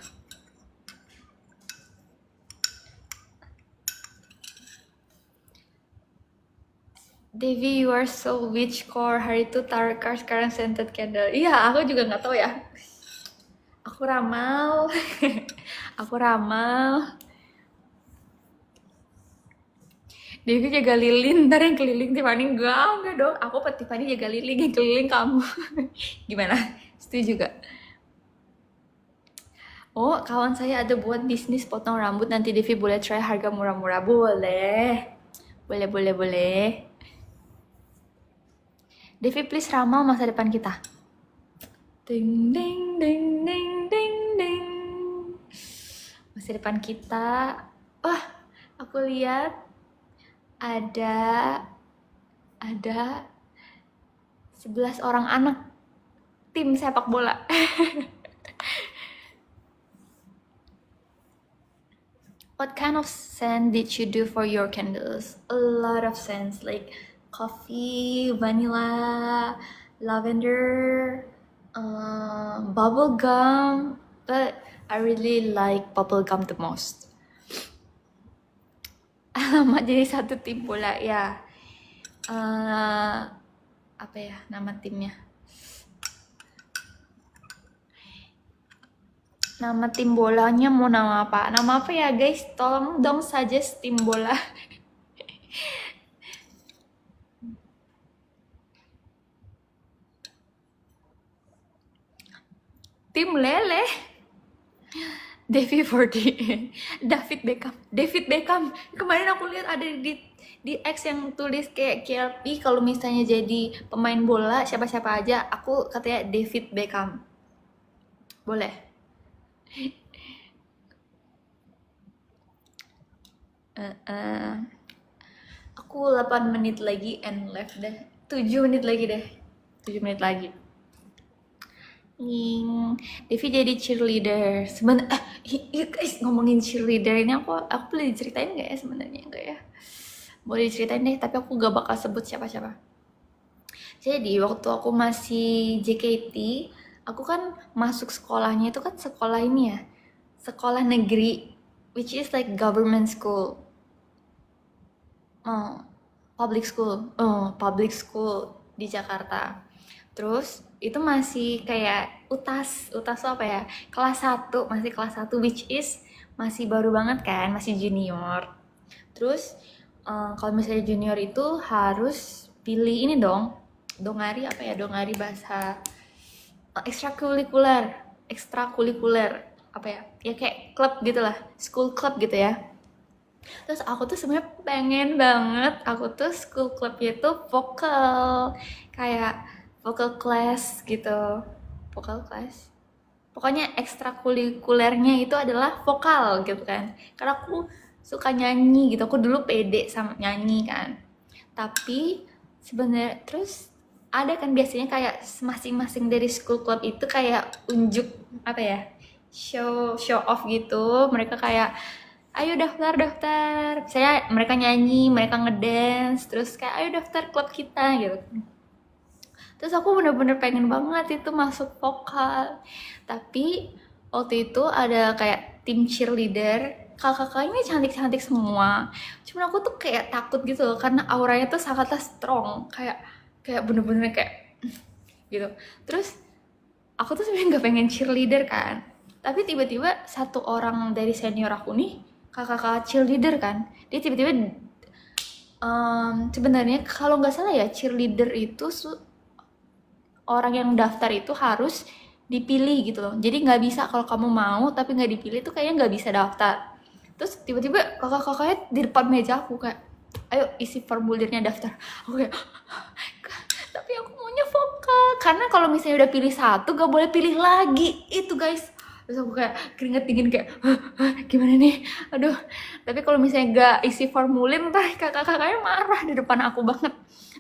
Devi, you are so witch core. Hari itu tarot card, sekarang scented candle. Iya, aku juga nggak tahu ya. Aku ramal. Devi jaga lilin, ntar yang keliling Tiffany. Enggak dong. Aku sama Tiffany jaga lilin, yang keliling kamu. Gimana? Setuju gak? Oh, kawan saya ada buat bisnis potong rambut, nanti Devi boleh try harga murah-murah. Boleh. Boleh, boleh, boleh. Devi please ramal masa depan kita. Ding, ding, ding, ding, ding, ding. Masa depan kita. Wah, aku lihat ada 11 orang anak tim sepak bola. What kind of scent did you do for your candles? A lot of scents like coffee, vanilla, lavender, bubble gum. But I really like bubble gum the most. Alamak, jadi satu tim bola ya. Apa ya nama timnya? Nama tim bolanya mau nama apa? Nama apa ya guys? Tolong dong suggest tim bola. Tim lele. Devi 40. David Beckham. Kemarin aku lihat ada di X yang tulis kayak KLP kalau misalnya jadi pemain bola siapa-siapa aja, aku katanya David Beckham. Boleh. Aku 8 menit lagi and left deh. 7 menit lagi deh. 7 menit lagi. Devi jadi cheerleader. Guys, ngomongin cheerleader ini aku boleh diceritain nggak ya sebenarnya? Enggak ya? Boleh diceritain deh, tapi aku gak bakal sebut siapa-siapa. Jadi waktu aku masih JKT, aku kan masuk sekolahnya itu kan sekolah ini ya, sekolah negeri, which is like government school. Public school di Jakarta. Terus itu masih kayak UTAS tuh apa ya? Kelas 1, masih kelas 1 which is masih baru banget kan, masih junior. Terus kalau misalnya junior itu harus pilih ini dong. Dongari apa ya? Dongari bahasa ekstrakurikuler apa ya? Ya kayak klub gitu lah, school club gitu ya. Terus aku tuh sebenarnya pengen banget aku tuh school clubnya tuh vokal, kayak vocal class gitu, vocal class. Pokoknya ekstrakurikulernya itu adalah vokal gitu kan. Karena aku suka nyanyi gitu, aku dulu pede sama nyanyi kan. Tapi sebenarnya terus ada kan biasanya kayak masing-masing dari school club itu kayak unjuk apa ya? Show off gitu. Mereka kayak ayo daftar. Misalnya mereka nyanyi, mereka ngedance, terus kayak ayo daftar klub kita gitu. Terus aku bener-bener pengen banget itu masuk vokal. Tapi waktu itu ada kayak tim cheerleader, kakak-kakaknya cantik-cantik semua. Cuman aku tuh kayak takut gitu loh, karena auranya tuh sangatlah strong, kayak bener-bener kayak gitu. Terus aku tuh sebenarnya nggak pengen cheerleader kan, tapi tiba-tiba satu orang dari senior aku nih, kakak cheerleader kan, dia tiba-tiba sebenarnya kalau nggak salah ya, cheerleader itu orang yang daftar itu harus dipilih gitu loh. Jadi nggak bisa kalau kamu mau tapi nggak dipilih tuh kayaknya nggak bisa daftar. Terus tiba-tiba kakak-kakaknya di depan meja aku kayak, ayo isi formulirnya daftar. Aku kayak, tapi aku maunya vokal. Karena kalau misalnya udah pilih satu gak boleh pilih lagi. Itu guys. Terus aku kayak keringet dingin kayak, gimana nih? Aduh. Tapi kalau misalnya gak isi formulir ntar kakak-kakaknya marah di depan aku banget.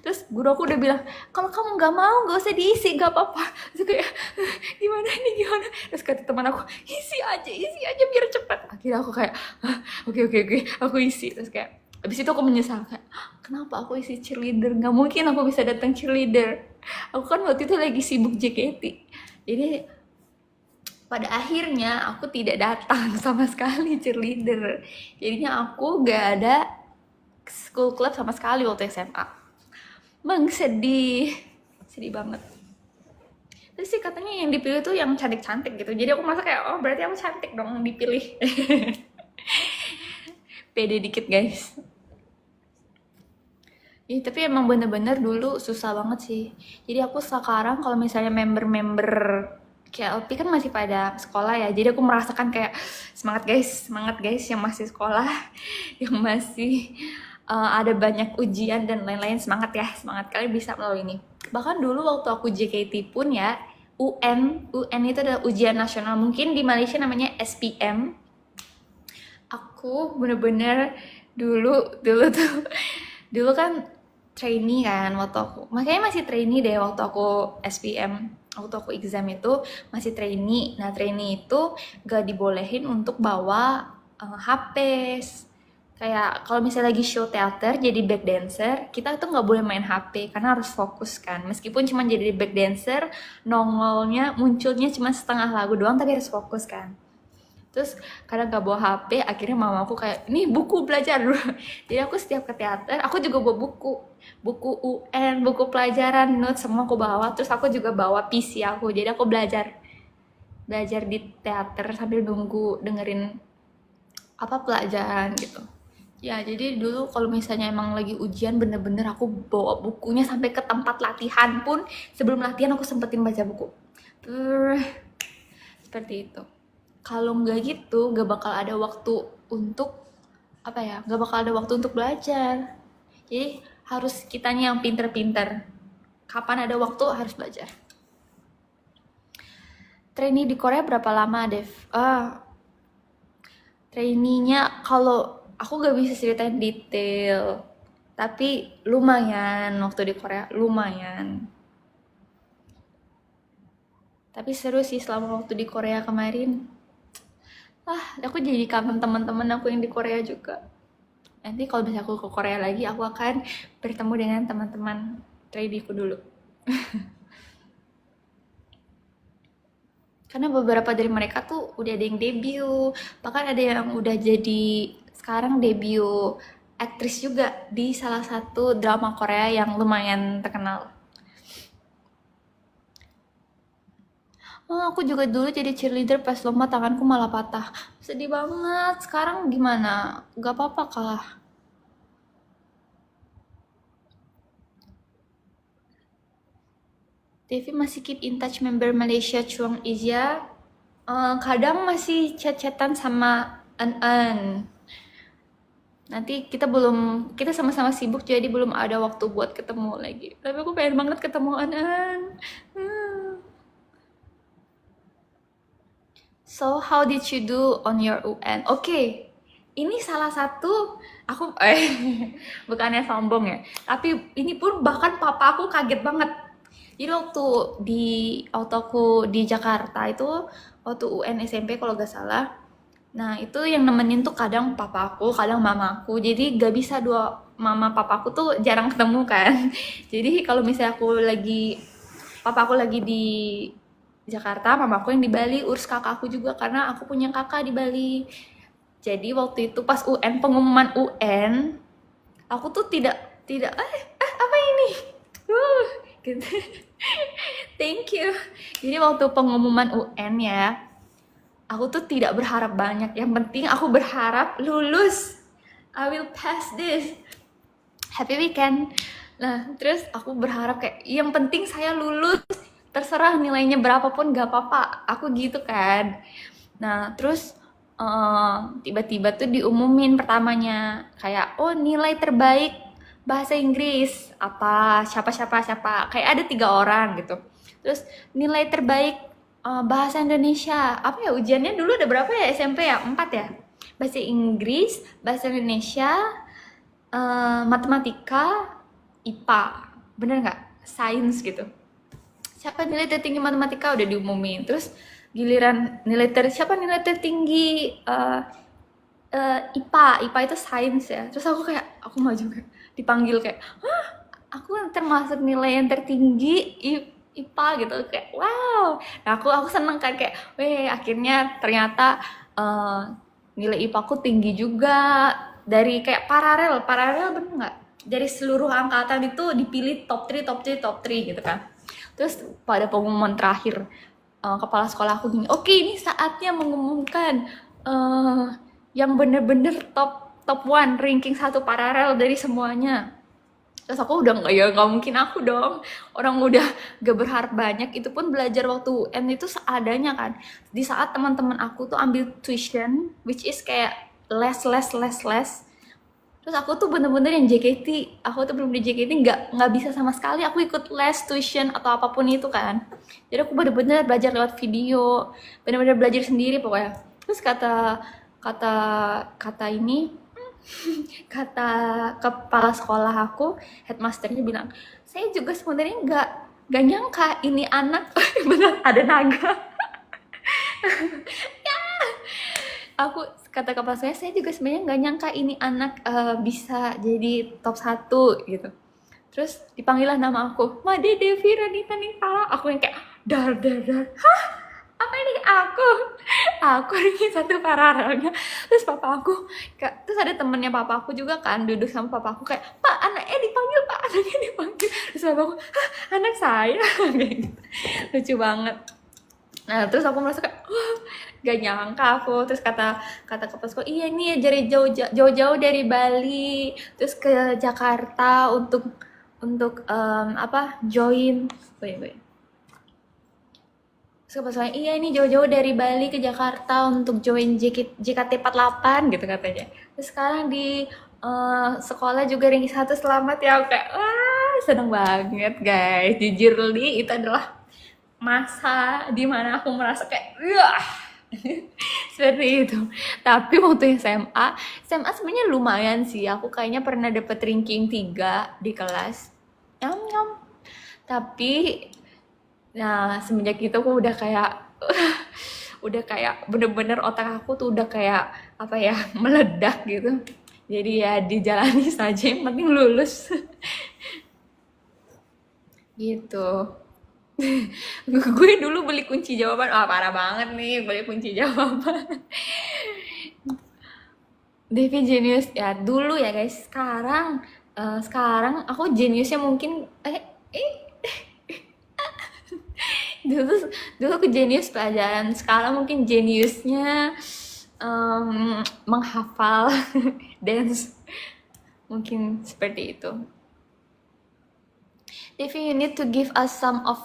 Terus guru aku udah bilang, kalau kamu gak mau gak usah diisi, gak apa-apa. Terus kayak, gimana nih gimana? Terus kata teman aku, isi aja biar cepet. Akhirnya aku kayak, oke, aku isi. Terus kayak, habis itu aku menyesal kayak, kenapa aku isi cheerleader? Gak mungkin aku bisa datang cheerleader. Aku kan waktu itu lagi sibuk JKT. Jadi pada akhirnya aku tidak datang sama sekali cheerleader. Jadinya aku gak ada school club sama sekali waktu SMA. Bang, sedih banget. Terus sih katanya yang dipilih tuh yang cantik-cantik gitu. Jadi aku merasa kayak, oh berarti aku cantik dong dipilih. Pede dikit guys. Ya, tapi emang bener-bener dulu susah banget sih. Jadi aku sekarang kalau misalnya member-member KLP kan masih pada sekolah ya, jadi aku merasakan kayak semangat guys yang masih sekolah, yang masih ada banyak ujian dan lain-lain, semangat ya, semangat kalian bisa melalui ini. Bahkan dulu waktu aku JKT pun ya, UN itu adalah ujian nasional, mungkin di Malaysia namanya SPM. Aku bener-bener dulu kan trainee kan waktu aku, makanya masih trainee deh waktu aku SPM, waktu aku exam itu masih trainee. Nah trainee itu gak dibolehin untuk bawa HP. Kayak kalau misalnya lagi show teater jadi back dancer, kita tuh nggak boleh main HP karena harus fokus kan. Meskipun cuma jadi back dancer, munculnya cuma setengah lagu doang, tapi harus fokus kan. Terus karena gak bawa HP, akhirnya mama aku kayak, ini buku belajar dulu. Jadi aku setiap ke teater, aku juga bawa buku UN, buku pelajaran, notes semua aku bawa. Terus aku juga bawa PC aku, jadi aku belajar di teater sambil nunggu dengerin apa pelajaran gitu. Ya jadi dulu kalau misalnya emang lagi ujian, bener-bener aku bawa bukunya sampai ke tempat latihan pun, sebelum latihan aku sempetin baca buku. Seperti itu. Kalau nggak gitu, nggak bakal ada waktu untuk nggak bakal ada waktu untuk belajar. Jadi harus kitanya yang pinter-pinter. Kapan ada waktu harus belajar. Trainee di Korea berapa lama, Dev? Trainee-nya kalau aku gak bisa ceritain detail, tapi lumayan waktu di Korea, lumayan. Tapi seru sih selama waktu di Korea kemarin. Aku jadi kangen teman-teman aku yang di Korea juga. Nanti kalau misalnya aku ke Korea lagi, aku akan bertemu dengan teman-teman traineeku dulu. Karena beberapa dari mereka tuh udah ada yang debut, bahkan ada yang udah jadi sekarang debut aktris juga di salah satu drama Korea yang lumayan terkenal. Aku juga dulu jadi cheerleader pas lomba, tanganku malah patah. Sedih banget. Sekarang gimana? Gak apa-apa kah? Devi masih keep in touch member Malaysia Chuang Izia. Kadang masih chat-chatan sama An. Nanti kita sama-sama sibuk, jadi belum ada waktu buat ketemu lagi. Tapi aku pengen banget ketemu An. So how did you do on your UN? Oke, ini salah satu aku bukannya sombong ya, tapi ini pun bahkan papa aku kaget banget. Jadi waktu aku di Jakarta itu, waktu UN SMP kalau gak salah, nah itu yang nemenin tuh kadang papa aku, kadang mama aku. Jadi gak bisa dua mama papa aku tuh jarang ketemu kan. Jadi kalau misalnya papa aku lagi di Jakarta, mama aku yang di Bali, urus kakak aku juga karena aku punya kakak di Bali. Jadi waktu itu pas pengumuman UN, aku tuh tidak apa ini? Gitu. Thank you. Jadi waktu pengumuman UN ya, aku tuh tidak berharap banyak. Yang penting aku berharap lulus. I will pass this. Happy weekend. Nah, terus aku berharap kayak yang penting saya lulus. Terserah nilainya berapapun gak apa-apa, aku gitu kan. Nah terus tiba-tiba tuh diumumin pertamanya kayak, oh nilai terbaik bahasa Inggris apa siapa kayak ada 3 orang gitu. Terus nilai terbaik bahasa Indonesia, apa ya ujiannya dulu ada berapa ya SMP ya, 4 ya, bahasa Inggris, bahasa Indonesia, matematika, IPA, bener nggak, sains gitu. Siapa nilai tertinggi matematika udah diumumin. Terus giliran siapa nilai tertinggi IPA itu sains ya. Terus aku mau juga dipanggil kayak, aku termasuk nilai yang tertinggi IPA gitu, kayak wow. Nah aku seneng kan, kayak akhirnya ternyata nilai IPA aku tinggi juga. Dari kayak paralel bener nggak, dari seluruh angkatan itu dipilih top 3 gitu kan. Terus pada pengumuman terakhir, kepala sekolah aku gini, oke, ini saatnya mengumumkan yang bener-bener top 1, ranking 1 paralel dari semuanya. Terus aku udah nggak mungkin aku dong, orang udah gak berharap banyak, itu pun belajar waktu UN itu seadanya kan. Di saat teman-teman aku tuh ambil tuition, which is kayak les. Terus aku tuh bener-bener yang JKT, aku tuh bener-bener JKT nggak bisa sama sekali aku ikut les, tuition atau apapun itu kan. Jadi aku bener-bener belajar lewat video, bener-bener belajar sendiri pokoknya. Terus kata kata kata ini kata kepala sekolah aku, headmasternya bilang, saya juga sebenarnya nggak nyangka ini anak bener ada naga. Aku kata kepala saya juga sebenarnya nggak nyangka ini anak bisa jadi top 1 gitu. Terus dipanggil lah nama aku, Made Devi Ranita Nitara. Aku yang kayak dar. Hah? Apa ini aku? Aku ini satu paralelnya. Terus papa aku, terus ada temennya papa aku juga kan duduk sama papa aku kayak, Pak anaknya dipanggil, Pak anaknya dipanggil. Terus papa aku, hah anak saya? Kayak gitu. Lucu banget. Nah terus aku merasa kayak, gak nyangka aku. Terus kata kepala sekolah, iya nih dari jauh-jauh dari Bali terus ke Jakarta untuk join. Wait. Terus kepala sekolah, iya ini jauh-jauh dari Bali ke Jakarta untuk join JKT48 gitu katanya. Terus sekarang di sekolah juga ranking 1, selamat ya. Aku kayak wah seneng banget guys. Jujur li itu adalah masa dimana aku merasa kayak wah seperti itu. Tapi waktu SMA sebenarnya lumayan sih. Aku kayaknya pernah dapet ranking 3 di kelas. Nyam. Tapi nah semenjak itu aku udah kayak bener-bener otak aku tuh udah kayak apa ya, meledak gitu. Jadi ya dijalani saja, yang penting lulus. Gitu. Gue dulu beli kunci jawaban, parah banget nih beli kunci jawaban. Devi jenius ya dulu ya guys. Sekarang aku jeniusnya mungkin dulu aku jenius pelajaran. Sekarang mungkin jeniusnya menghafal dance, mungkin seperti itu. Devi, you need to give us some of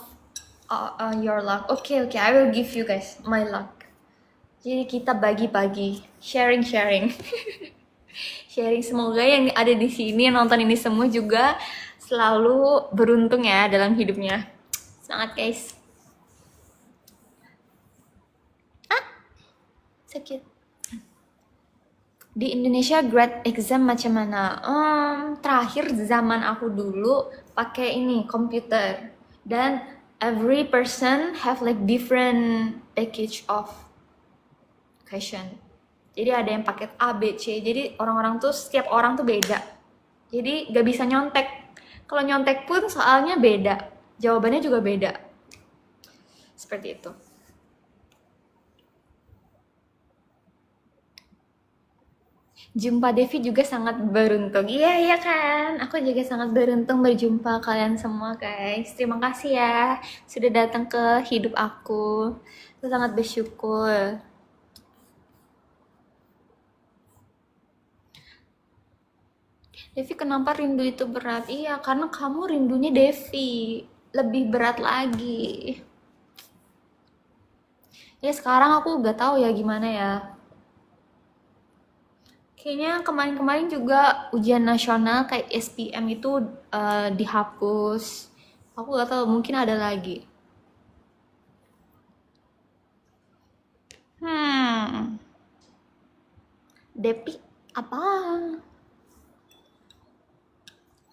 your luck. Okay, I will give you guys my luck. Jadi kita bagi-bagi, sharing. Sharing, semoga yang ada di sini yang nonton ini semua juga selalu beruntung ya dalam hidupnya. Semangat guys. Sakit. Di Indonesia grade exam macam mana? Terakhir zaman aku dulu pakai ini komputer, dan every person have like different package of question. Jadi ada yang paket A, B, C. Jadi orang-orang tuh, setiap orang tuh beda. Jadi gak bisa nyontek. Kalau nyontek pun soalnya beda, jawabannya juga beda. Seperti itu. Jumpa Devi juga sangat beruntung. Iya kan? Aku juga sangat beruntung berjumpa kalian semua guys. Terima kasih ya sudah datang ke hidup aku. Aku sangat bersyukur. Devi, kenapa rindu itu berat? Iya, karena kamu rindunya Devi. Lebih berat lagi. Ya sekarang aku gak tahu ya gimana ya. Kayaknya kemarin-kemarin juga ujian nasional kayak SPM itu dihapus. Aku gak tahu, mungkin ada lagi. Depi apa?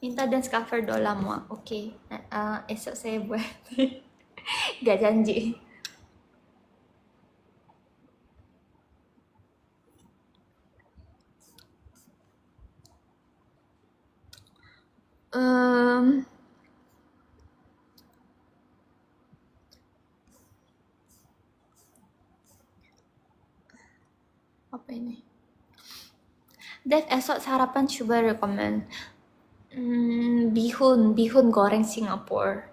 Minta dance cover Dolamo. Oke. Esok saya buat. Gak janji. Apa ini? Dev, esok sarapan coba rekomend. Bihun goreng Singapura.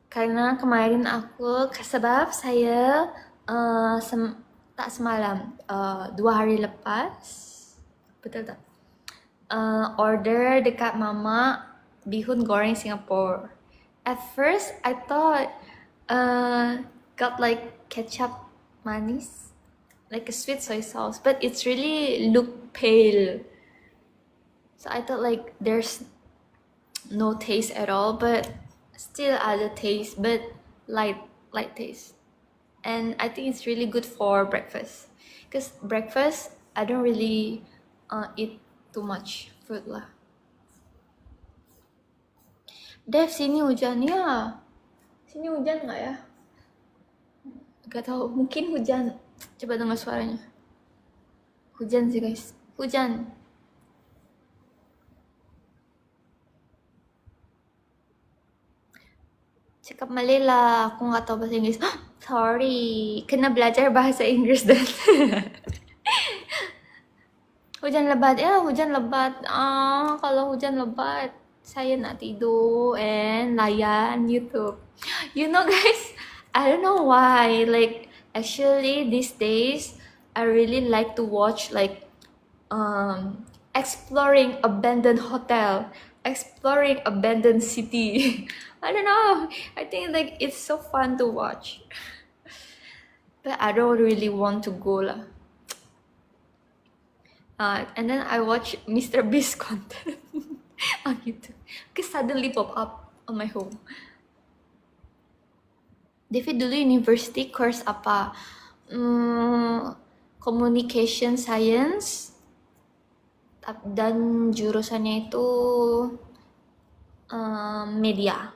Karena kemarin aku, sebab saya tak semalam, 2 hari lepas, betul tak? Order dekat mama bihun goreng Singapore. At first, I thought got like ketchup manis, like a sweet soy sauce, but it's really look pale. So I thought like there's no taste at all, but still other taste, but light taste. And I think it's really good for breakfast. Cause breakfast I don't really eat too much food lah. Dev, sini hujan ya. Sini hujan nggak ya? Gak tahu, mungkin hujan. Coba dengar suaranya. Hujan sih guys, hujan. Cakap Malay lah, aku nggak tahu bahasa Inggris. Sorry, kena belajar bahasa Inggris dan hujan lebat ya, hujan lebat. Kalau hujan lebat, saya nak tidur and layan YouTube. You know guys, I don't know why. Like actually these days, I really like to watch like exploring abandoned hotel, exploring abandoned city. I don't know. I think like it's so fun to watch. But I don't really want to go lah. And then I watch Mr. Beast content on YouTube. Because suddenly pop up on my home. David dulu university course apa? Communication Science. Dan jurusannya itu media.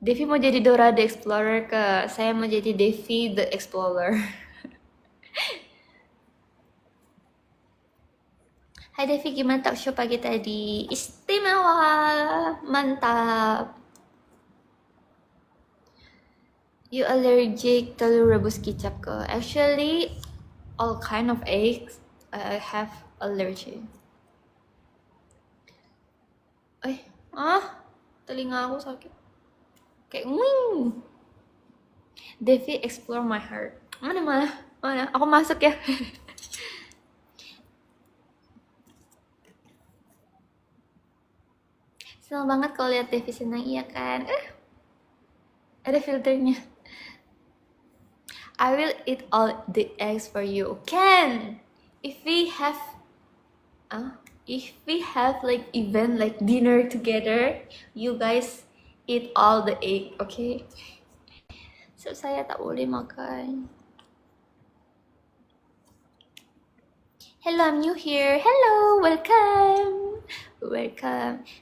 Devi mau jadi Dora the Explorer ke? Saya mau jadi Devi the Explorer. Hai Devi, gimana talk show pagi tadi? Istimewa, mantap. You allergic telur rebus kicap ke? Actually, all kind of eggs I have allergy. Telinga aku sakit. Kayak wing. Devi explore my heart. Mana? Aku masuk ya. Senang banget kalau lihat Devi senang, iya kan? Ada filternya. I will eat all the eggs for you. Can if we have like event like dinner together, you guys eat all the egg, okay? So saya tak boleh makan. Hello, I'm new here. Hello, welcome.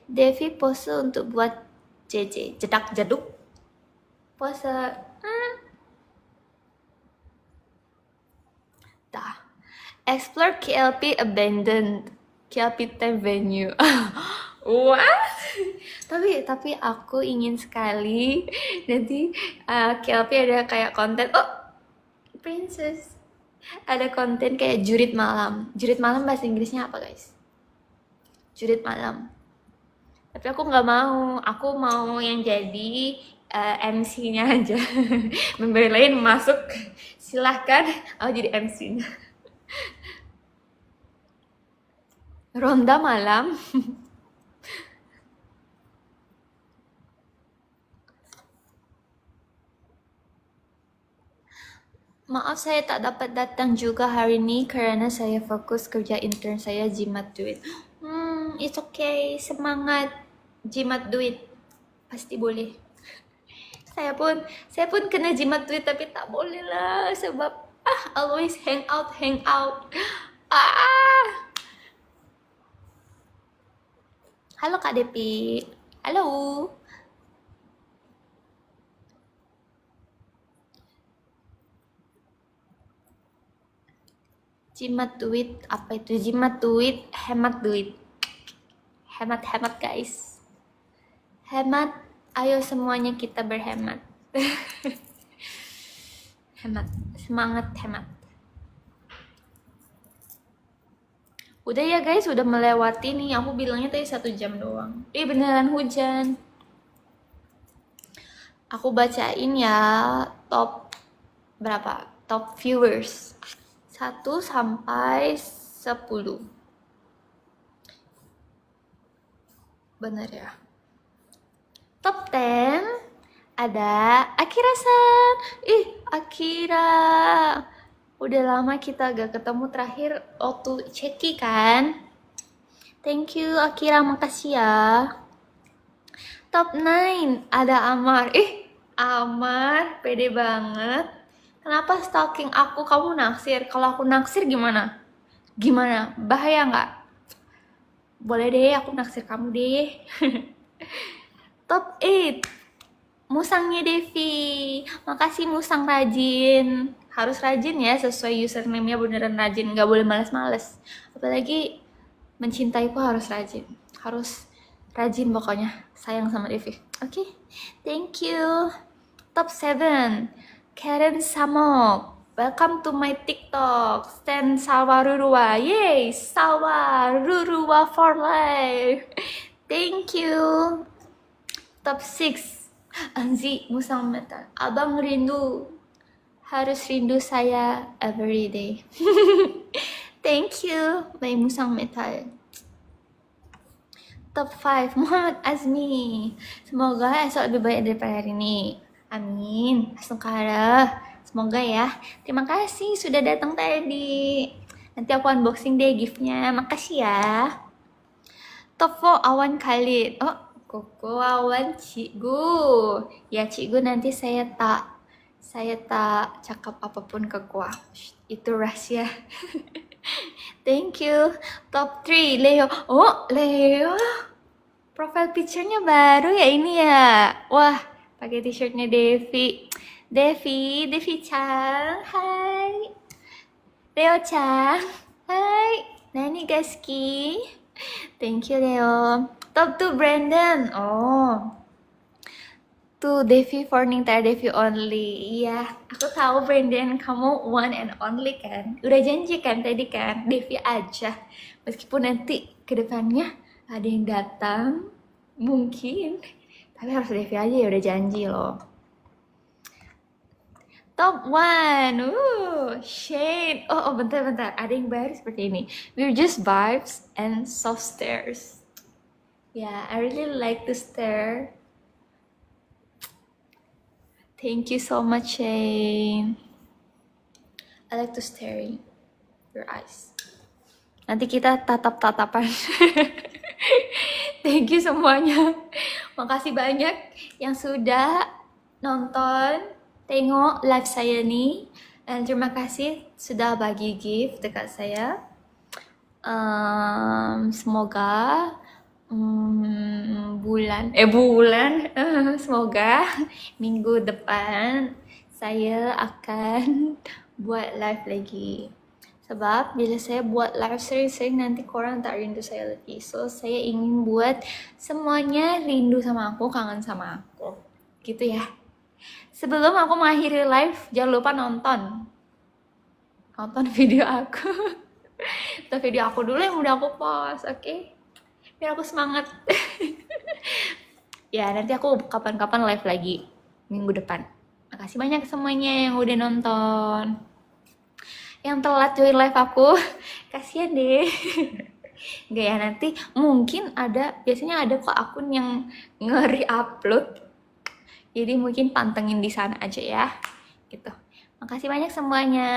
Devi pose untuk buat JJ jedak jeduk. Pose. Dah. Explore KLP abandoned. KLP 10 venue. What? Tapi aku ingin sekali nanti KLP ada kayak konten. Princess. Ada konten kayak jurit malam. Jurit malam bahasa Inggrisnya apa guys? Jurit malam. Tapi aku nggak mau. Aku mau yang jadi MC-nya aja. Member lain masuk, silahkan. Aku jadi MC-nya. Ronda malam. Maaf saya tak dapat datang juga hari ini karena saya fokus kerja intern saya jimat duit. It's okay, semangat jimat duit. Pasti boleh. Saya pun kena jimat duit tapi tak boleh lah sebab always hang out. Halo Kak Depi. Halo. Jimat duit, apa itu? Jimat duit, hemat duit. Hemat guys. Hemat, ayo semuanya kita berhemat. Hemat, semangat hemat. Udah ya guys, udah melewati nih. Aku bilangnya tadi 1 jam doang. Beneran hujan. Aku bacain ya top berapa? Top viewers. 1 sampai 10. Bener ya. Top 10 ada Akira-san. Ih, Akira. Udah lama kita gak ketemu, terakhir waktu Ceki kan. Thank you Akira, makasih ya. Top 9 ada Amar. Ih, Amar pede banget. Kenapa stalking aku? Kamu naksir? Kalau aku naksir gimana? Gimana? Bahaya nggak? Boleh deh, aku naksir kamu deh. Top 8 Musangnya Devi. Makasih Musang rajin. Harus rajin ya, sesuai username-nya, beneran rajin. Nggak boleh males-males. Apalagi mencintaiku harus rajin. Harus rajin pokoknya. Sayang sama Devi. Oke, thank you. Top 7 Karen Samok. Welcome to my TikTok. Stan Sawarurua. Yay, Sawarurua for life. Thank you. Top 6 Anzi Musang Metal. Abang rindu. Harus rindu saya every day. Thank you, my Musang Metal. Top 5 Muhammad Azmi. Semoga esok lebih baik daripada hari ini. Amin. Asungkara. Semoga ya. Terima kasih sudah datang tadi. Nanti aku unboxing deh giftnya. Makasih ya. Top 4 Awan Khalid. Oh, Koko Awan Cikgu. Ya Cikgu, nanti saya tak cakap apapun ke gua. Itu rahasia. Thank you. Top 3 Leo. Oh, Leo. Profile picture-nya baru ya ini ya. Wah, pakai t-shirtnya Devi. Devi Chan. Hai. Leo Chan. Hai. Nani Gaski. Thank you Leo. Top 2 Brandon. Oh. Tuh Devi for Ningtyar Devi only. Iya, aku tahu Brandon, kamu one and only kan. Udah janji kan tadi kan, Devi aja. Meskipun nanti kedepannya ada yang datang, mungkin. Tapi harus Devi aja ya, udah janji loh. Top 1, Shane. Oh, bentar. Ada yang baru seperti ini. We're just vibes and soft stares. Yeah, I really like to stare. Thank you so much, Shane. I like to stare your eyes. Nanti kita tatap-tatapan. Thank you semuanya. Makasih banyak yang sudah nonton, tengok live saya nih. Dan terima kasih sudah bagi gift dekat saya. Semoga semoga minggu depan saya akan buat live lagi. Sebab bila saya buat live sering-sering nanti korang tak rindu saya lagi. So saya ingin buat semuanya rindu sama aku, kangen sama aku. Gitu ya. Sebelum aku mengakhiri live, jangan lupa nonton video aku. Nonton video aku dulu yang udah aku post, oke? Biar aku semangat. Ya, nanti aku kapan-kapan live lagi minggu depan. Makasih banyak semuanya yang udah nonton. Yang telat join live aku, kasihan deh. Enggak ya, nanti mungkin biasanya ada kok akun yang nge-re-upload. Jadi mungkin pantengin di sana aja ya. Gitu. Makasih banyak semuanya.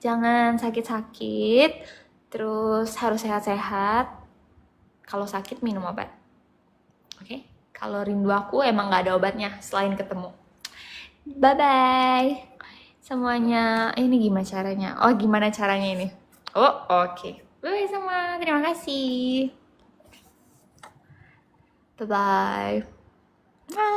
Jangan sakit-sakit. Terus harus sehat-sehat. Kalau sakit minum obat. Oke? Kalau rindu aku emang gak ada obatnya selain ketemu. Bye-bye. Semuanya. Ini gimana caranya? Oh, gimana caranya ini? Oh, oke. Bye semua. Terima kasih. Bye-bye. Bye.